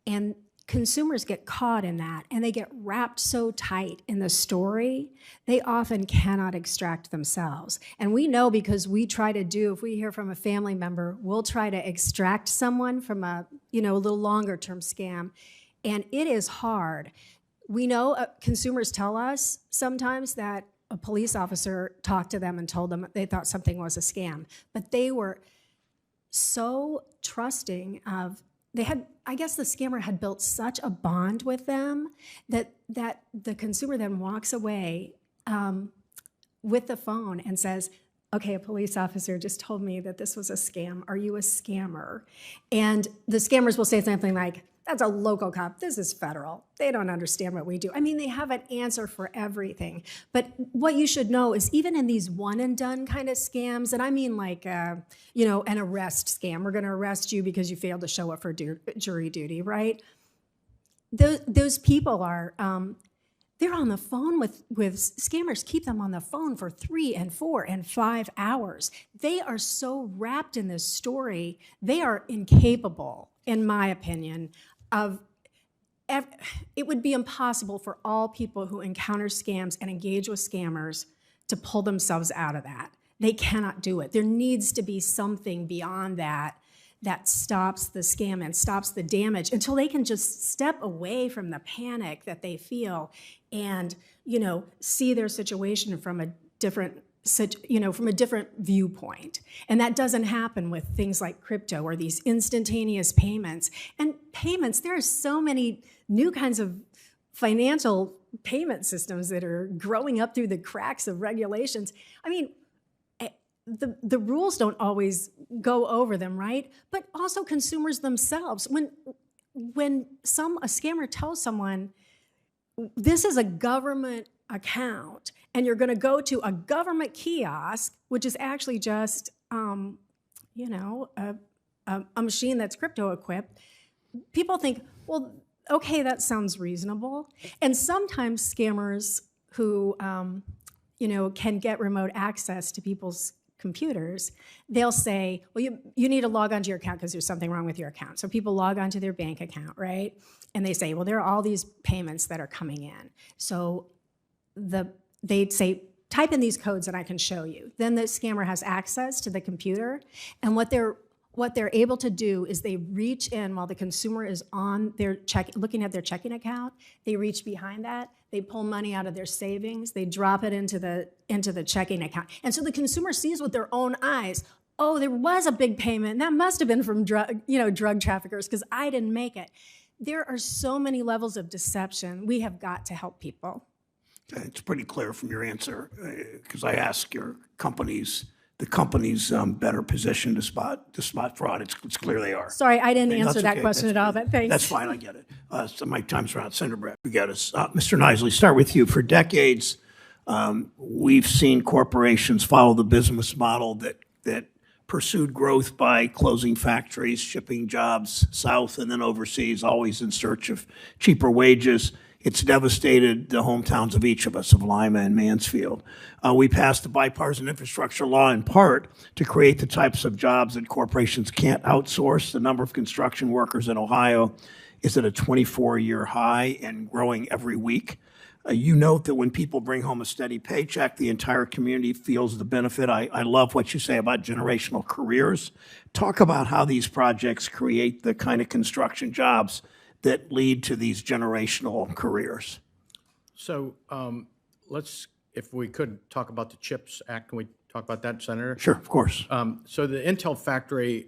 and consumers get caught in that, and they get wrapped so tight in the story, they often cannot extract themselves. And we know because we try to do, if we hear from a family member, we'll try to extract someone from a little longer term scam, and it is hard. We know consumers tell us sometimes that a police officer talked to them and told them they thought something was a scam, but they were so trusting of, I guess the scammer had built such a bond with them that the consumer then walks away with the phone and says, okay, a police officer just told me that this was a scam. Are you a scammer? And the scammers will say something like, that's a local cop. This is federal. They don't understand what we do. I mean, they have an answer for everything. But what you should know is even in these one and done kind of scams, and I mean like, an arrest scam. We're going to arrest you because you failed to show up for jury duty, right? Those people are, they're on the phone with scammers, keep them on the phone for 3 and 4 and 5 hours. They are so wrapped in this story, they are incapable, in my opinion, it would be impossible for all people who encounter scams and engage with scammers to pull themselves out of that. They cannot do it. There needs to be something beyond that stops the scam and stops the damage until they can just step away from the panic that they feel and, see their situation from a different viewpoint. And that doesn't happen with things like crypto or these instantaneous payments. And payments, there are so many new kinds of financial payment systems that are growing up through the cracks of regulations. I mean, the rules don't always go over them, right? But also consumers themselves. When a scammer tells someone, this is a government account, and you're going to go to a government kiosk, which is actually just, a machine that's crypto equipped, people think, well, okay, that sounds reasonable. And sometimes scammers who, can get remote access to people's computers, they'll say, well, you need to log onto your account because there's something wrong with your account. So people log onto their bank account, right? And they say, well, there are all these payments that are coming in. So they'd say, type in these codes and I can show you. Then the scammer has access to the computer, and what they're able to do is they reach in while the consumer is on their looking at their checking account. They reach behind that, they pull money out of their savings, they drop it into the checking account. And so the consumer sees with their own eyes, oh, there was a big payment. That must have been from drug traffickers because I didn't make it. There are so many levels of deception. We have got to help people. It's pretty clear from your answer, because I asked your the company's better positioned to spot fraud. It's clear they are. Sorry, I didn't Okay, answer that's that question at all, but thanks. That's fine, I get it. So my time's run out. Senator Brett, you got us. Mr. Nisley, start with you. For decades, we've seen corporations follow the business model that pursued growth by closing factories, shipping jobs south and then overseas, always in search of cheaper wages. It's devastated the hometowns of each of us, of Lima and Mansfield. We passed the bipartisan infrastructure law in part to create the types of jobs that corporations can't outsource. The number of construction workers in Ohio is at a 24-year high and growing every week. You note that when people bring home a steady paycheck, the entire community feels the benefit. I love what you say about generational careers. Talk about how these projects create the kind of construction jobs that lead to these generational careers. So if we could talk about the CHIPS Act, can we talk about that, Senator? Sure, of course. So the Intel factory,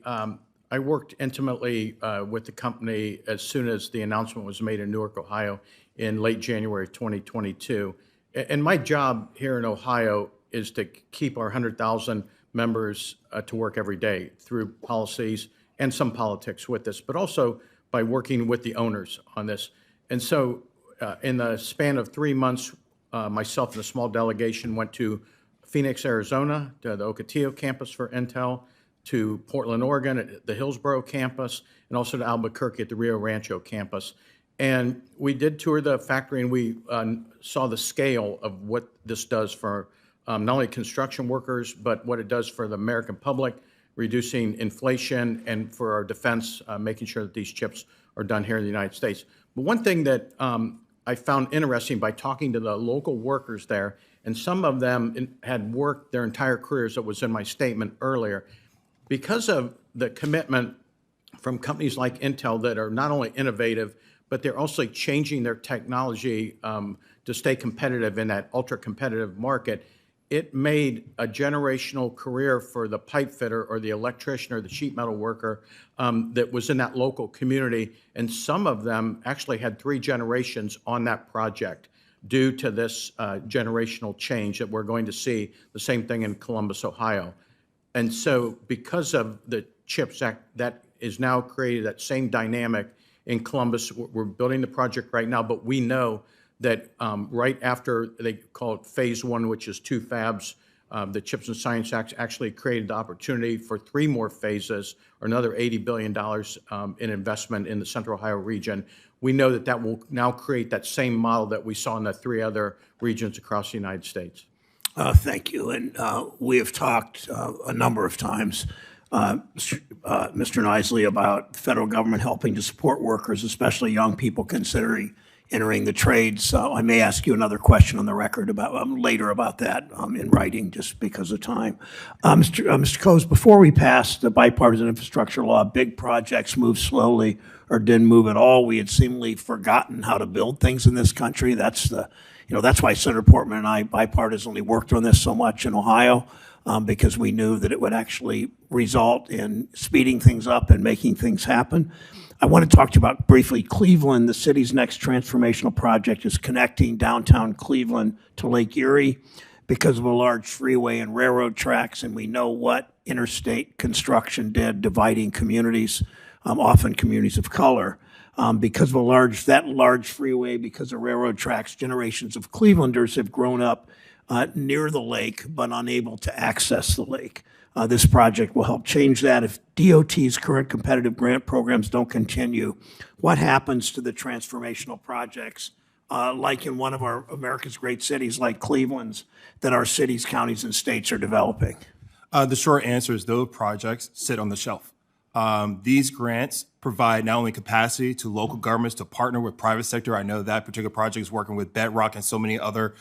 I worked intimately with the company as soon as the announcement was made in Newark, Ohio, in late January of 2022. And my job here in Ohio is to keep our 100,000 members to work every day through policies and some politics with this, but also by working with the owners on this. And so in the span of 3 months, myself and a small delegation went to Phoenix, Arizona, to the Ocotillo campus for Intel, to Portland, Oregon at the Hillsborough campus, and also to Albuquerque at the Rio Rancho campus. And we did tour the factory, and we saw the scale of what this does for not only construction workers, but what it does for the American public, reducing inflation, and for our defense, making sure that these chips are done here in the United States. But one thing that I found interesting by talking to the local workers there, and some of them had worked their entire careers, that was in my statement earlier, because of the commitment from companies like Intel that are not only innovative, but they're also changing their technology to stay competitive in that ultra-competitive market. It made a generational career for the pipe fitter or the electrician or the sheet metal worker that was in that local community. And some of them actually had 3 generations on that project due to this generational change that we're going to see. The same thing in Columbus, Ohio. And so because of the CHIPS Act, that is now created that same dynamic in Columbus. We're building the project right now, but we know that right after, they call it phase 1, which is 2 fabs, the CHIPS and Science Act actually created the opportunity for 3 more phases, or another $80 billion in investment in the Central Ohio region. We know that that will now create that same model that we saw in the 3 other regions across the United States. Thank you. And we have talked a number of times, Mr. Nisley, about the federal government helping to support workers, especially young people considering entering the trades. So I may ask you another question on the record about later about that in writing, just because of time. Mr. Coase, before we passed the bipartisan infrastructure law, big projects moved slowly or didn't move at all. We had seemingly forgotten how to build things in this country. That's why Senator Portman and I bipartisanly worked on this so much in Ohio, because we knew that it would actually result in speeding things up and making things happen. I want to talk to you about briefly Cleveland. The city's next transformational project is connecting downtown Cleveland to Lake Erie because of a large freeway and railroad tracks, and we know what interstate construction did, dividing communities, often communities of color. Because of that large freeway, because of railroad tracks, generations of Clevelanders have grown up near the lake but unable to access the lake. This project will help change that. If DOT's current competitive grant programs don't continue, what happens to the transformational projects, like in one of our America's great cities like Cleveland's, that our cities, counties, and states are developing? The short answer is those projects sit on the shelf. These grants provide not only capacity to local governments to partner with private sector. I know that particular project is working with Bedrock and so many other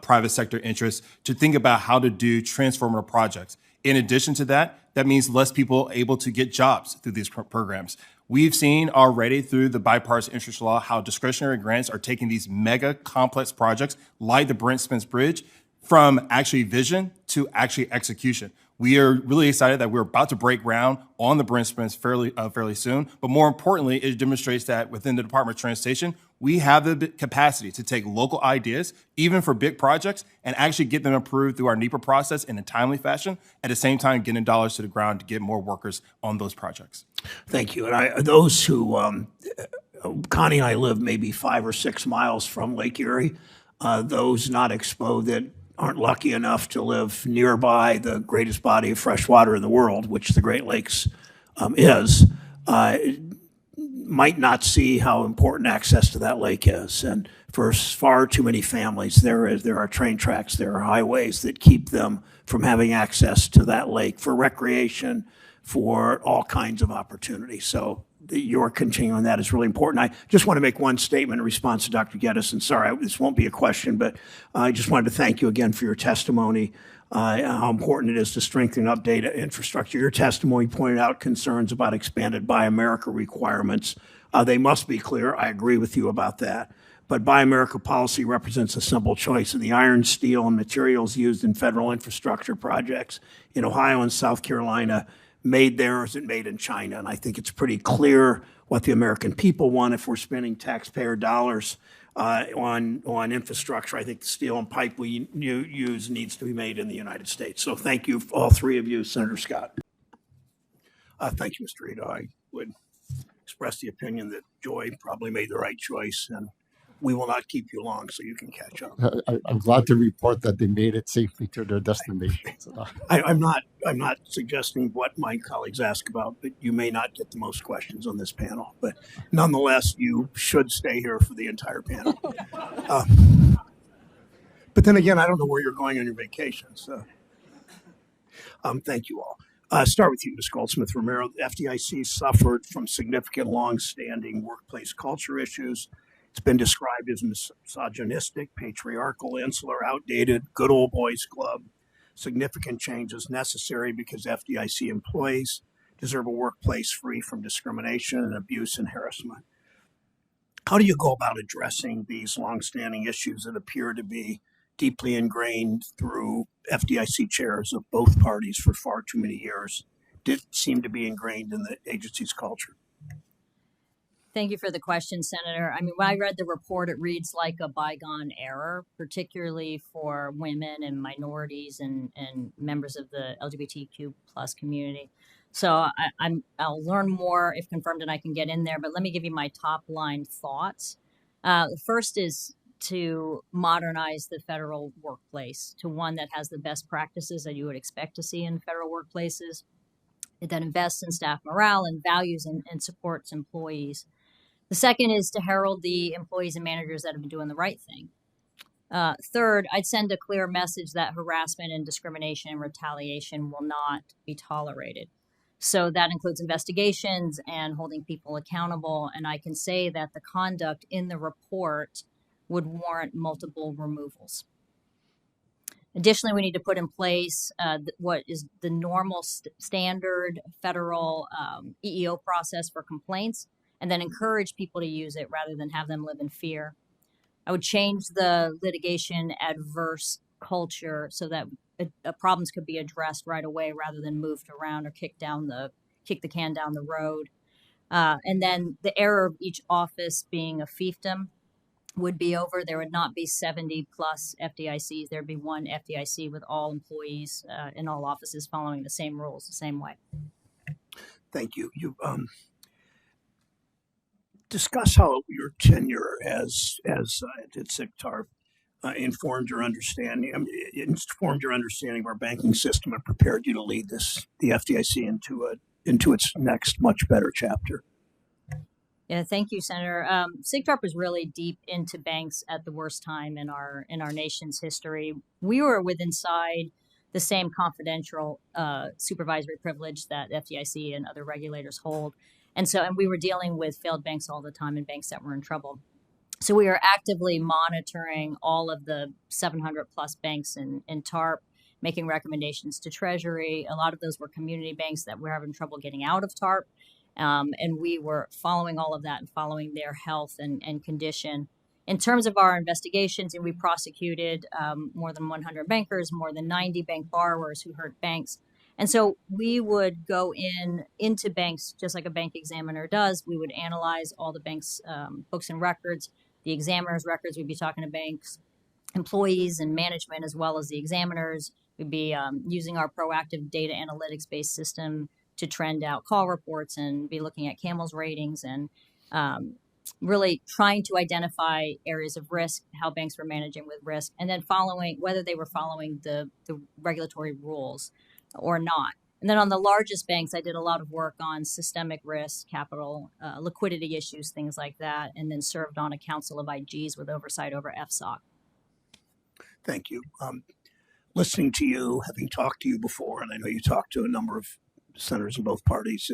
private sector interests to think about how to do transformative projects. In addition to that, that means less people able to get jobs through these programs. We've seen already through the bipartisan infrastructure law how discretionary grants are taking these mega complex projects like the Brent Spence Bridge from actually vision to actually execution. We are really excited that we're about to break ground on the Brent Spence fairly soon. But more importantly, it demonstrates that within the Department of Transportation, we have the capacity to take local ideas, even for big projects, and actually get them approved through our NEPA process in a timely fashion, at the same time getting dollars to the ground to get more workers on those projects. Thank you. And those who, Connie and I live maybe 5 or 6 miles from Lake Erie, those not exposed that aren't lucky enough to live nearby the greatest body of fresh water in the world, which the Great Lakes is, might not see how important access to that lake is. And for far too many families, there are train tracks, there are highways that keep them from having access to that lake for recreation, for all kinds of opportunities. So your continuing that is really important. I just want to make one statement in response to Dr. Geddes, and sorry, this won't be a question, but I just wanted to thank you again for your testimony, how important it is to strengthen and update infrastructure. Your testimony pointed out concerns about expanded Buy America requirements. They must be clear. I agree with you about that. But Buy America policy represents a simple choice of the iron, steel, and materials used in federal infrastructure projects. In Ohio and South Carolina, made there or is it made in China? And I think it's pretty clear what the American people want if we're spending taxpayer dollars on infrastructure. I think the steel and pipe we use needs to be made in the United States. So thank you, all three of you. Senator Scott. Thank you, Mr. Ito. I would express the opinion that Joy probably made the right choice, and we will not keep you long so you can catch up. I'm glad to report that they made it safely to their destination. I'm not suggesting what my colleagues ask about, but you may not get the most questions on this panel. But nonetheless, you should stay here for the entire panel. But then again, I don't know where you're going on your vacation. So thank you all. Start with you, Ms. Goldsmith-Romero. The FDIC suffered from significant long-standing workplace culture issues. It's been described as misogynistic, patriarchal, insular, outdated, good old boys club. Significant changes necessary because FDIC employees deserve a workplace free from discrimination and abuse and harassment. How do you go about addressing these longstanding issues that appear to be deeply ingrained through FDIC chairs of both parties for far too many years, did seem to be ingrained in the agency's culture? Thank you for the question, Senator. I mean, when I read the report, it reads like a bygone era, particularly for women and minorities and members of the LGBTQ plus community. So I'll learn more if confirmed and I can get in there, but let me give you my top line thoughts. The first is to modernize the federal workplace to one that has the best practices that you would expect to see in federal workplaces, that invests in staff morale and values and supports employees. The second is to herald the employees and managers that have been doing the right thing. Third, I'd send a clear message that harassment and discrimination and retaliation will not be tolerated. So that includes investigations and holding people accountable. And I can say that the conduct in the report would warrant multiple removals. Additionally, we need to put in place what is the normal standard federal EEO process for complaints, and then encourage people to use it rather than have them live in fear. I would change the litigation adverse culture so that problems could be addressed right away rather than moved around or kick the can down the road. And then the era of each office being a fiefdom would be over. There would not be 70 plus FDICs. There'd be one FDIC with all employees in all offices following the same rules, the same way. Thank you. You discuss how your tenure as at SICTARP informed your understanding. Informed your understanding of our banking system and prepared you to lead the FDIC into its next much better chapter. Yeah, thank you, Senator. SIGTARP was really deep into banks at the worst time in our nation's history. We were inside the same confidential supervisory privilege that FDIC and other regulators hold. And we were dealing with failed banks all the time and banks that were in trouble. So we were actively monitoring all of the 700 plus banks in TARP, making recommendations to Treasury. A lot of those were community banks that were having trouble getting out of TARP. And we were following all of that and following their health and condition. In terms of our investigations, and we prosecuted more than 100 bankers, more than 90 bank borrowers who hurt banks. And so we would go into banks just like a bank examiner does. We would analyze all the bank's books and records, the examiner's records. We'd be talking to banks, employees and management, as well as the examiners. We'd be using our proactive data analytics-based system to trend out call reports and be looking at CAMEL's ratings and really trying to identify areas of risk, how banks were managing with risk, and then following whether they were following the regulatory rules or not. And then on the largest banks, I did a lot of work on systemic risk, capital, liquidity issues, things like that, and then served on a council of IGs with oversight over FSOC. Thank you. Listening to you, having talked to you before, and I know you talked to a number of senators in both parties,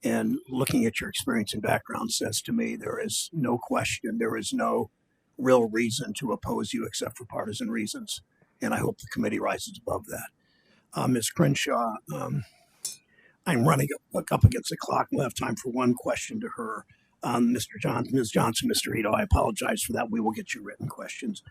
and looking at your experience and background says to me there is no question, there is no real reason to oppose you except for partisan reasons. And I hope the committee rises above that. Ms. Crenshaw, I'm running up against the clock. We'll have time for one question to her. Ms. Johnson, Mr. Ito, I apologize for that. We will get you written questions.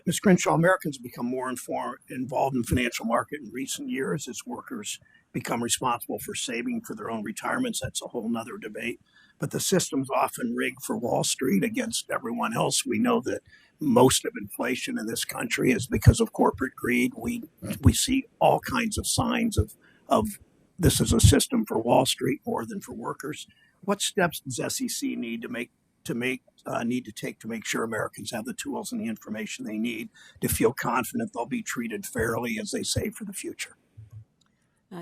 Ms. Crenshaw, Americans have become more involved in financial market in recent years as workers become responsible for saving for their own retirements. That's a whole nother debate. But the system's often rigged for Wall Street against everyone else. We know that most of inflation in this country is because of corporate greed. We see all kinds of signs of this is a system for Wall Street more than for workers. What steps does SEC need to take to make sure Americans have the tools and the information they need to feel confident they'll be treated fairly as they save for the future?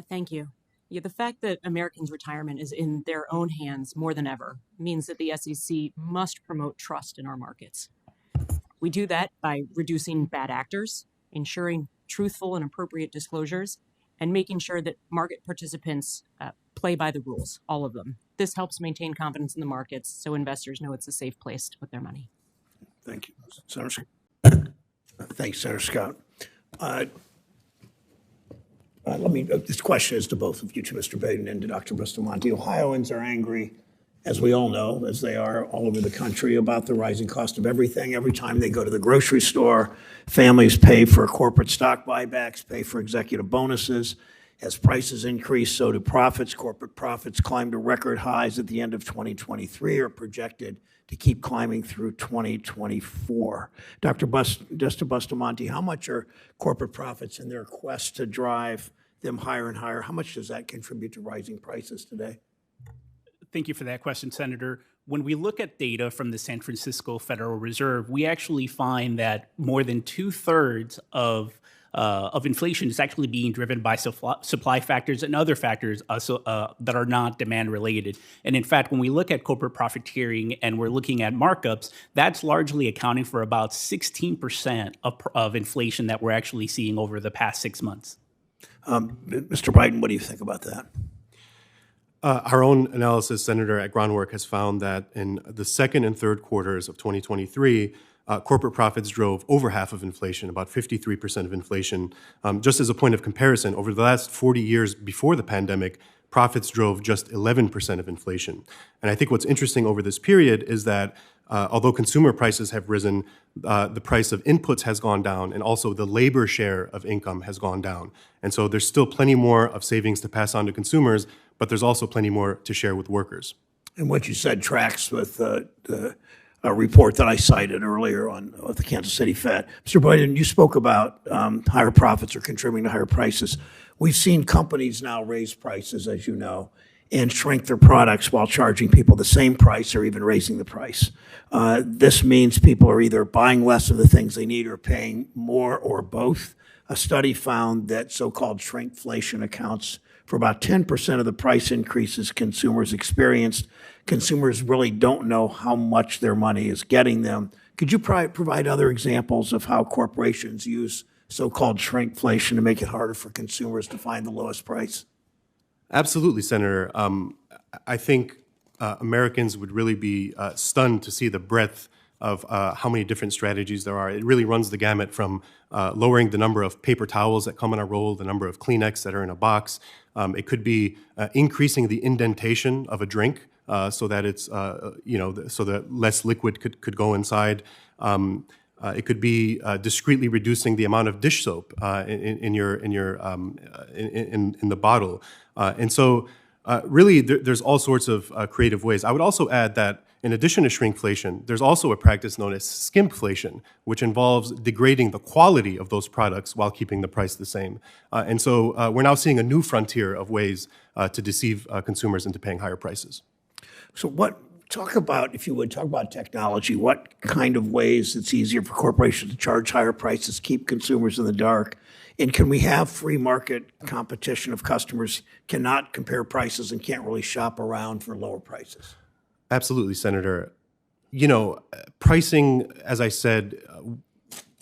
Thank you. Yeah, the fact that Americans' retirement is in their own hands more than ever means that the SEC must promote trust in our markets. We do that by reducing bad actors, ensuring truthful and appropriate disclosures, and making sure that market participants play by the rules, all of them. This helps maintain confidence in the markets so investors know it's a safe place to put their money. Thank you, Senator Scott. Thanks, Senator Scott. This question is to both of you, to Mr. Baden and to Dr. Bustamante. Ohioans are angry, as we all know, as they are all over the country, about the rising cost of everything. Every time they go to the grocery store, families pay for corporate stock buybacks, pay for executive bonuses. As prices increase, so do profits. Corporate profits climbed to record highs at the end of 2023, are projected to keep climbing through 2024. Dr. Bustamante, how much are corporate profits in their quest to drive them higher and higher? How much does that contribute to rising prices today? Thank you for that question, Senator. When we look at data from the San Francisco Federal Reserve, we actually find that more than 2/3 of inflation is actually being driven by supply factors and other factors that are not demand related. And in fact, when we look at corporate profiteering and we're looking at markups, that's largely accounting for about 16% of inflation that we're actually seeing over the past 6 months. Mr. Biden, what do you think about that? Our own analysis, Senator, at Groundwork has found that in the second and third quarters of 2023, corporate profits drove over half of inflation, about 53% of inflation. Just as a point of comparison, over the last 40 years before the pandemic, profits drove just 11% of inflation. And I think what's interesting over this period is that although consumer prices have risen, the price of inputs has gone down, and also the labor share of income has gone down. And so there's still plenty more of savings to pass on to consumers, but there's also plenty more to share with workers. And what you said tracks with a report that I cited earlier on the Kansas City Fed. Mr. Biden, you spoke about higher profits are contributing to higher prices. We've seen companies now raise prices, as you know, and shrink their products while charging people the same price or even raising the price. This means people are either buying less of the things they need or paying more or both. A study found that so-called shrinkflation accounts for about 10% of the price increases consumers experienced. Consumers really don't know how much their money is getting them. Could you provide other examples of how corporations use so-called shrinkflation to make it harder for consumers to find the lowest price? Absolutely, Senator. I think Americans would really be stunned to see the breadth of how many different strategies there are. It really runs the gamut from lowering the number of paper towels that come in a roll, the number of Kleenex that are in a box. It could be increasing the indentation of a drink so that it's, so that less liquid could go inside. It could be discreetly reducing the amount of dish soap in the bottle. And so really, there's all sorts of creative ways. I would also add that in addition to shrinkflation, there's also a practice known as skimpflation, which involves degrading the quality of those products while keeping the price the same. And so we're now seeing a new frontier of ways to deceive consumers into paying higher prices. So talk about technology. What kind of ways it's easier for corporations to charge higher prices, keep consumers in the dark? And can we have free market competition if customers cannot compare prices and can't really shop around for lower prices? Absolutely, Senator. Pricing, as I said,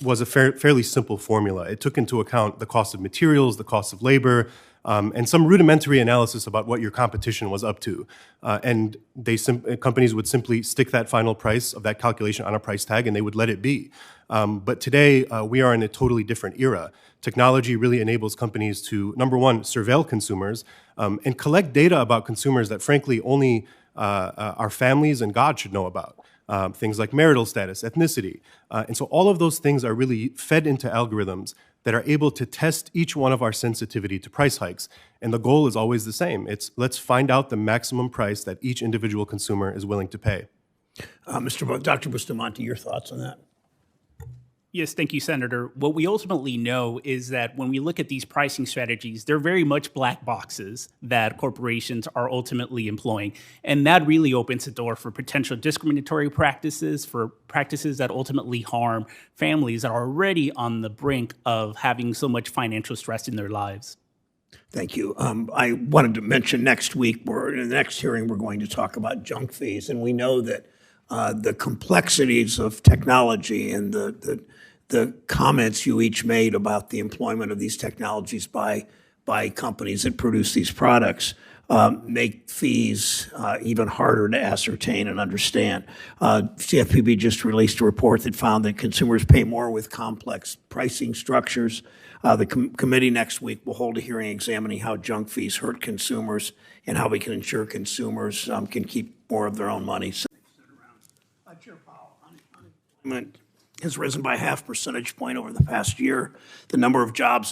was a fairly simple formula. It took into account the cost of materials, the cost of labor, and some rudimentary analysis about what your competition was up to. And companies would simply stick that final price of that calculation on a price tag, and they would let it be. But today, we are in a totally different era. Technology really enables companies to, number one, surveil consumers and collect data about consumers that, frankly, only our families and God should know about. Things like marital status, ethnicity. And so all of those things are really fed into algorithms that are able to test each one of our sensitivity to price hikes. And the goal is always the same. It's let's find out the maximum price that each individual consumer is willing to pay. Dr. Bustamante, your thoughts on that? Yes, thank you, Senator. What we ultimately know is that when we look at these pricing strategies, they're very much black boxes that corporations are ultimately employing. And that really opens the door for potential discriminatory practices, for practices that ultimately harm families that are already on the brink of having so much financial stress in their lives. Thank you. I wanted to mention next week, in the next hearing, we're going to talk about junk fees. And we know that the complexities of technology and the comments you each made about the employment of these technologies by companies that produce these products make fees even harder to ascertain and understand. CFPB just released a report that found that consumers pay more with complex pricing structures. The committee next week will hold a hearing examining how junk fees hurt consumers and how we can ensure consumers can keep more of their own money. Chair Powell, unemployment has risen by 0.5 percentage point over the past year. The number of job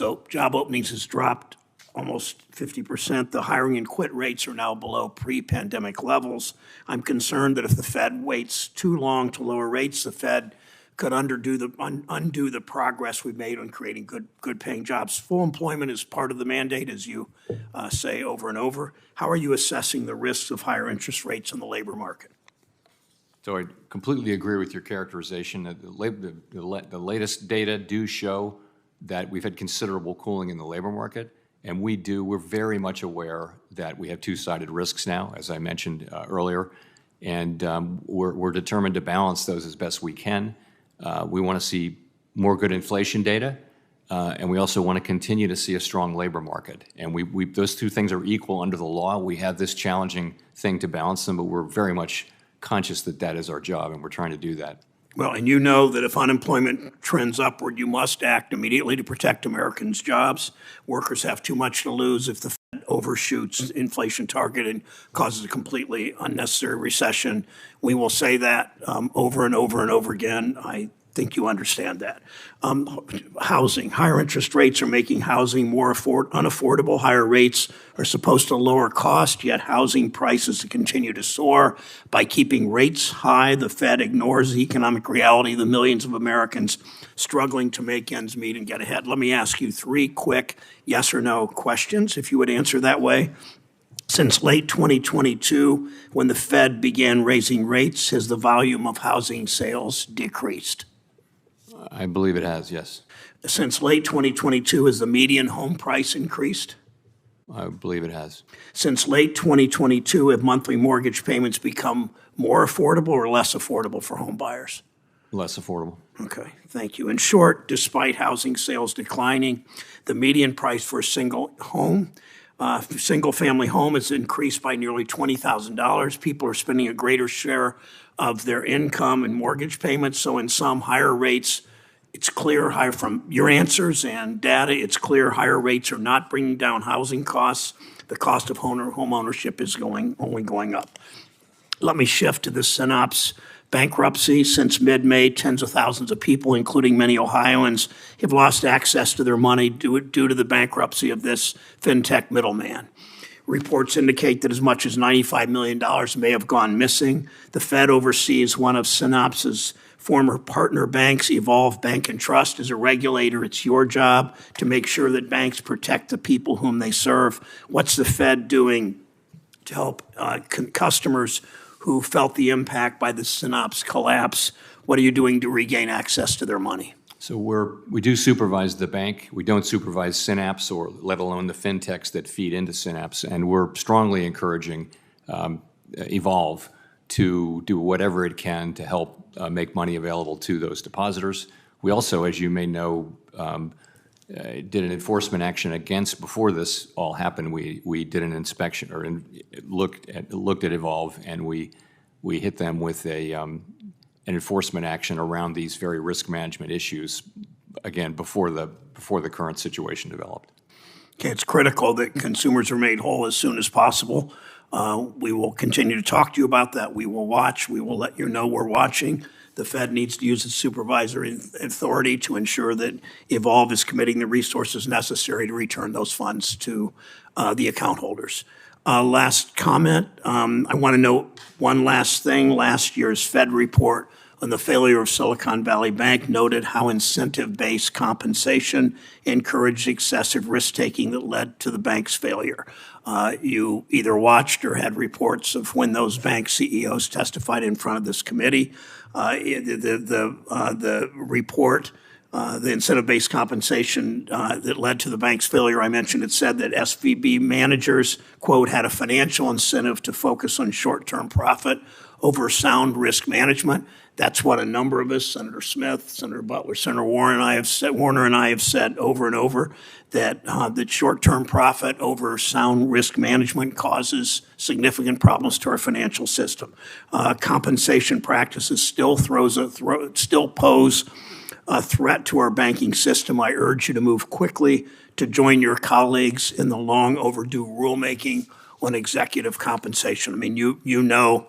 openings has dropped almost 50%. The hiring and quit rates are now below pre-pandemic levels. I'm concerned that if the Fed waits too long to lower rates, the Fed could undo the progress we've made on creating good paying jobs. Full employment is part of the mandate, as you say over and over. How are you assessing the risks of higher interest rates in the labor market? So I completely agree with your characterization. The latest data do show that we've had considerable cooling in the labor market, and we're very much aware that we have two-sided risks now, as I mentioned earlier, and we're determined to balance those as best we can. We want to see more good inflation data, and we also want to continue to see a strong labor market. And those two things are equal under the law. We have this challenging thing to balance them, but we're very much conscious that that is our job, and we're trying to do that. Well, and you know that if unemployment trends upward, you must act immediately to protect Americans' jobs. Workers have too much to lose if the Fed overshoots inflation target and causes a completely unnecessary recession. We will say that over and over and over again. I think you understand that. Housing, higher interest rates are making housing more unaffordable. Higher rates are supposed to lower cost, yet housing prices continue to soar. By keeping rates high, the Fed ignores the economic reality of the millions of Americans struggling to make ends meet and get ahead. Let me ask you 3 quick yes or no questions, if you would answer that way. Since late 2022, when the Fed began raising rates, has the volume of housing sales decreased? I believe it has, yes. Since late 2022, has the median home price increased? I believe it has. Since late 2022, have monthly mortgage payments become more affordable or less affordable for home buyers? Less affordable. Okay, thank you. In short, despite housing sales declining, the median price for a single-family home has increased by nearly $20,000. People are spending a greater share of their income in mortgage payments. So in some higher rates, it's clear from your answers and data, it's clear higher rates are not bringing down housing costs. The cost of home ownership is only going up. Let me shift to the Synapse bankruptcy. Since mid-May, tens of thousands of people, including many Ohioans, have lost access to their money due to the bankruptcy of this fintech middleman. Reports indicate that as much as $95 million may have gone missing. The Fed oversees one of Synapse's former partner banks, Evolve Bank and Trust. As a regulator, it's your job to make sure that banks protect the people whom they serve. What's the Fed doing to help customers who felt the impact by the Synapse collapse? What are you doing to regain access to their money? So we do supervise the bank. We don't supervise Synapse, or let alone the fintechs that feed into Synapse. And we're strongly encouraging Evolve to do whatever it can to help make money available to those depositors. We also, as you may know, did an enforcement action against, before this all happened, we did an inspection or looked at Evolve, and we hit them with an enforcement action around these very risk management issues, again, before the current situation developed. Okay, it's critical that consumers are made whole as soon as possible. We will continue to talk to you about that. We will watch. We will let you know we're watching. The Fed needs to use its supervisory authority to ensure that Evolve is committing the resources necessary to return those funds to the account holders. Last comment, I want to note one last thing. Last year's Fed report on the failure of Silicon Valley Bank noted how incentive-based compensation encouraged excessive risk-taking that led to the bank's failure. You either watched or had reports of when those bank CEOs testified in front of this committee. The report, the incentive-based compensation that led to the bank's failure, I mentioned, it said that SVB managers, quote, had a financial incentive to focus on short-term profit over sound risk management. That's what a number of us, Senator Smith, Senator Butler, Senator Warner and I have said over and over, that that short-term profit over sound risk management causes significant problems to our financial system. Compensation practices still pose a threat to our banking system. I urge you to move quickly to join your colleagues in the long overdue rulemaking on executive compensation. I mean, you know,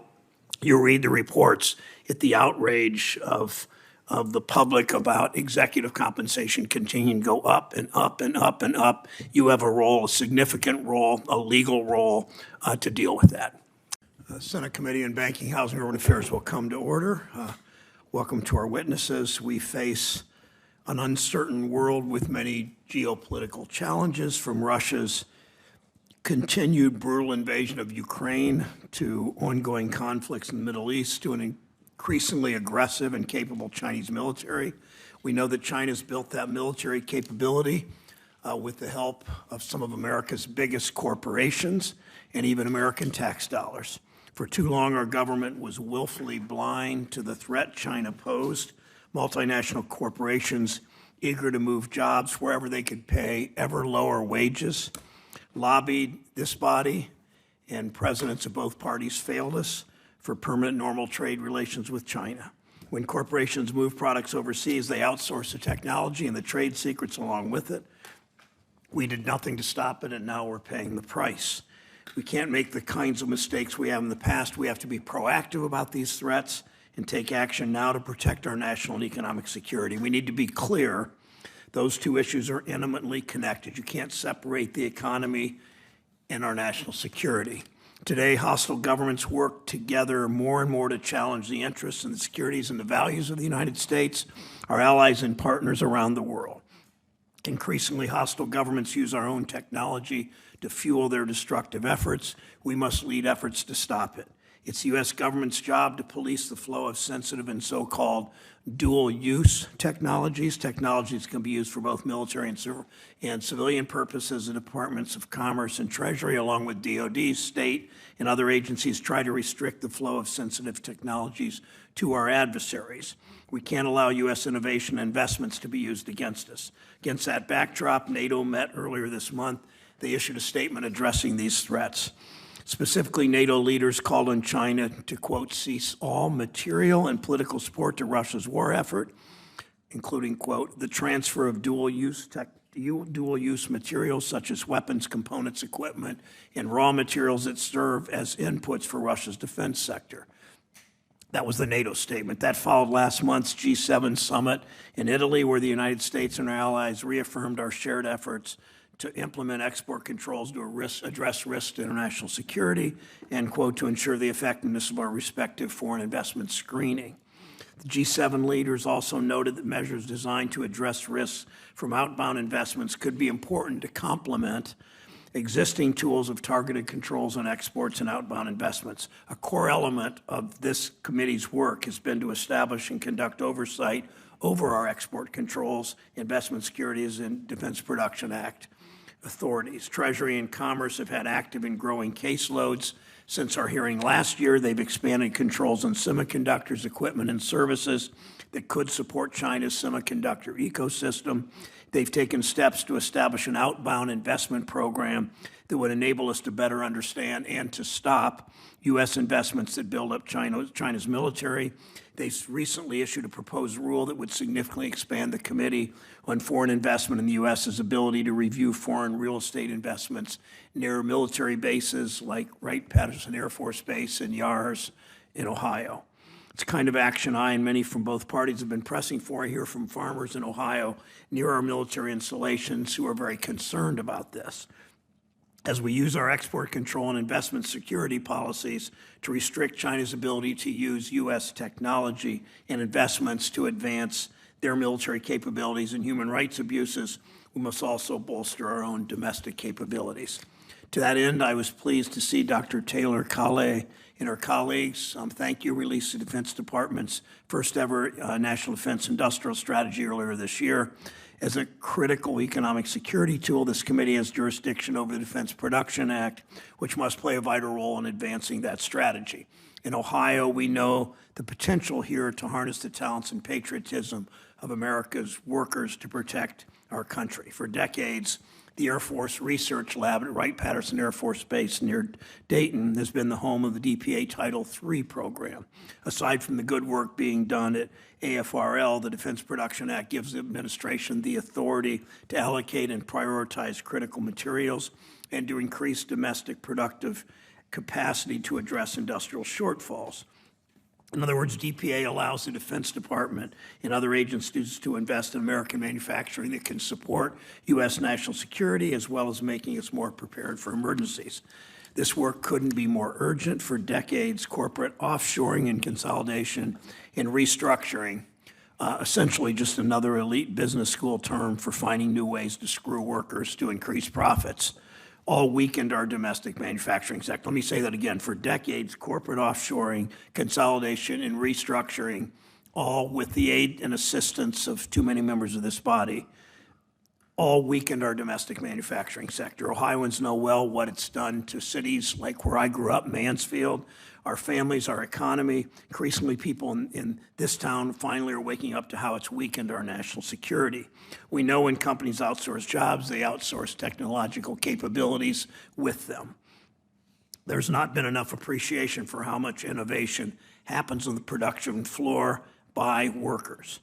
you read the reports at the outrage of the public about executive compensation continuing to go up and up and up and up. You have a role, a significant role, a legal role to deal with that. Senate Committee on Banking, Housing, and Urban Affairs will come to order. Welcome to our witnesses. We face an uncertain world with many geopolitical challenges, from Russia's continued brutal invasion of Ukraine to ongoing conflicts in the Middle East to an increasingly aggressive and capable Chinese military. We know that China's built that military capability with the help of some of America's biggest corporations and even American tax dollars. For too long, our government was willfully blind to the threat China posed. Multinational corporations eager to move jobs wherever they could pay ever lower wages lobbied this body, and presidents of both parties failed us for permanent normal trade relations with China. When corporations move products overseas, they outsource the technology and the trade secrets along with it. We did nothing to stop it, and now we're paying the price. We can't make the kinds of mistakes we have in the past. We have to be proactive about these threats and take action now to protect our national and economic security. We need to be clear. Those two issues are intimately connected. You can't separate the economy and our national security. Today, hostile governments work together more and more to challenge the interests and the securities and the values of the United States, our allies and partners around the world. Increasingly, hostile governments use our own technology to fuel their destructive efforts. We must lead efforts to stop it. It's the U.S. government's job to police the flow of sensitive and so-called dual-use technologies. Technologies can be used for both military and civilian purposes. The Departments of Commerce and Treasury, along with DOD, state, and other agencies, try to restrict the flow of sensitive technologies to our adversaries. We can't allow U.S. innovation and investments to be used against us. Against that backdrop, NATO met earlier this month. They issued a statement addressing these threats. Specifically, NATO leaders called on China to, quote, cease all material and political support to Russia's war effort, including, quote, the transfer of dual-use materials such as weapons, components, equipment, and raw materials that serve as inputs for Russia's defense sector. That was the NATO statement. That followed last month's G7 summit in Italy, where the United States and our allies reaffirmed our shared efforts to implement export controls to address risks to international security, and, quote, to ensure the effectiveness of our respective foreign investment screening. The G7 leaders also noted that measures designed to address risks from outbound investments could be important to complement existing tools of targeted controls on exports and outbound investments. A core element of this committee's work has been to establish and conduct oversight over our export controls, investment securities, and Defense Production Act authorities. Treasury and Commerce have had active and growing caseloads since our hearing last year. They've expanded controls on semiconductors, equipment, and services that could support China's semiconductor ecosystem. They've taken steps to establish an outbound investment program that would enable us to better understand and to stop U.S. investments that build up China's military. They recently issued a proposed rule that would significantly expand the Committee on Foreign Investment in the U.S.'s ability to review foreign real estate investments near military bases like Wright-Patterson Wright-Patterson Air Force Base in Yars in Ohio. It's the kind of action I and many from both parties have been pressing for. I hear from farmers in Ohio near our military installations who are very concerned about this. As we use our export control and investment security policies to restrict China's ability to use U.S. technology and investments to advance their military capabilities and human rights abuses, we must also bolster our own domestic capabilities. To that end, I was pleased to see Dr. Taylor Calais and her colleagues thank you, release the Defense Department's first ever National Defense Industrial Strategy earlier this year. As a critical economic security tool, this committee has jurisdiction over the Defense Production Act, which must play a vital role in advancing that strategy. In Ohio, we know the potential here to harness the talents and patriotism of America's workers to protect our country. For decades, the Air Force Research Lab at Wright-Patterson Air Force Base near Dayton has been the home of the DPA Title III program. Aside from the good work being done at AFRL, the Defense Production Act gives the administration the authority to allocate and prioritize critical materials and to increase domestic productive capacity to address industrial shortfalls. In other words, DPA allows the Defense Department and other agencies to invest in American manufacturing that can support U.S. national security as well as making us more prepared for emergencies. This work couldn't be more urgent. For decades, corporate offshoring and consolidation and restructuring, essentially just another elite business school term for finding new ways to screw workers to increase profits, all weakened our domestic manufacturing sector. Let me say that again. For decades, corporate offshoring, consolidation, and restructuring, all with the aid and assistance of too many members of this body, all weakened our domestic manufacturing sector. Ohioans know well what it's done to cities like where I grew up, Mansfield, our families, our economy. Increasingly, people in this town finally are waking up to how it's weakened our national security. We know when companies outsource jobs, they outsource technological capabilities with them. There's not been enough appreciation for how much innovation happens on the production floor by workers.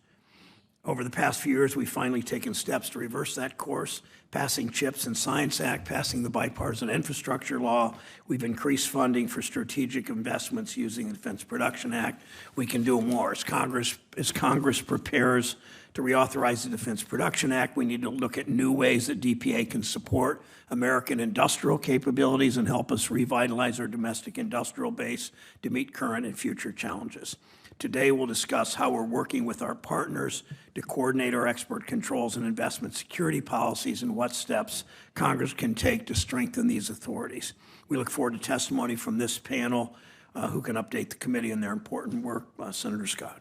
Over the past few years, we've finally taken steps to reverse that course, passing CHIPS and Science Act, passing the bipartisan infrastructure law. We've increased funding for strategic investments using the Defense Production Act. We can do more. As Congress prepares to reauthorize the Defense Production Act, we need to look at new ways that DPA can support American industrial capabilities and help us revitalize our domestic industrial base to meet current and future challenges. Today, we'll discuss how we're working with our partners to coordinate our export controls and investment security policies and what steps Congress can take to strengthen these authorities. We look forward to testimony from this panel who can update the committee on their important work. Senator Scott.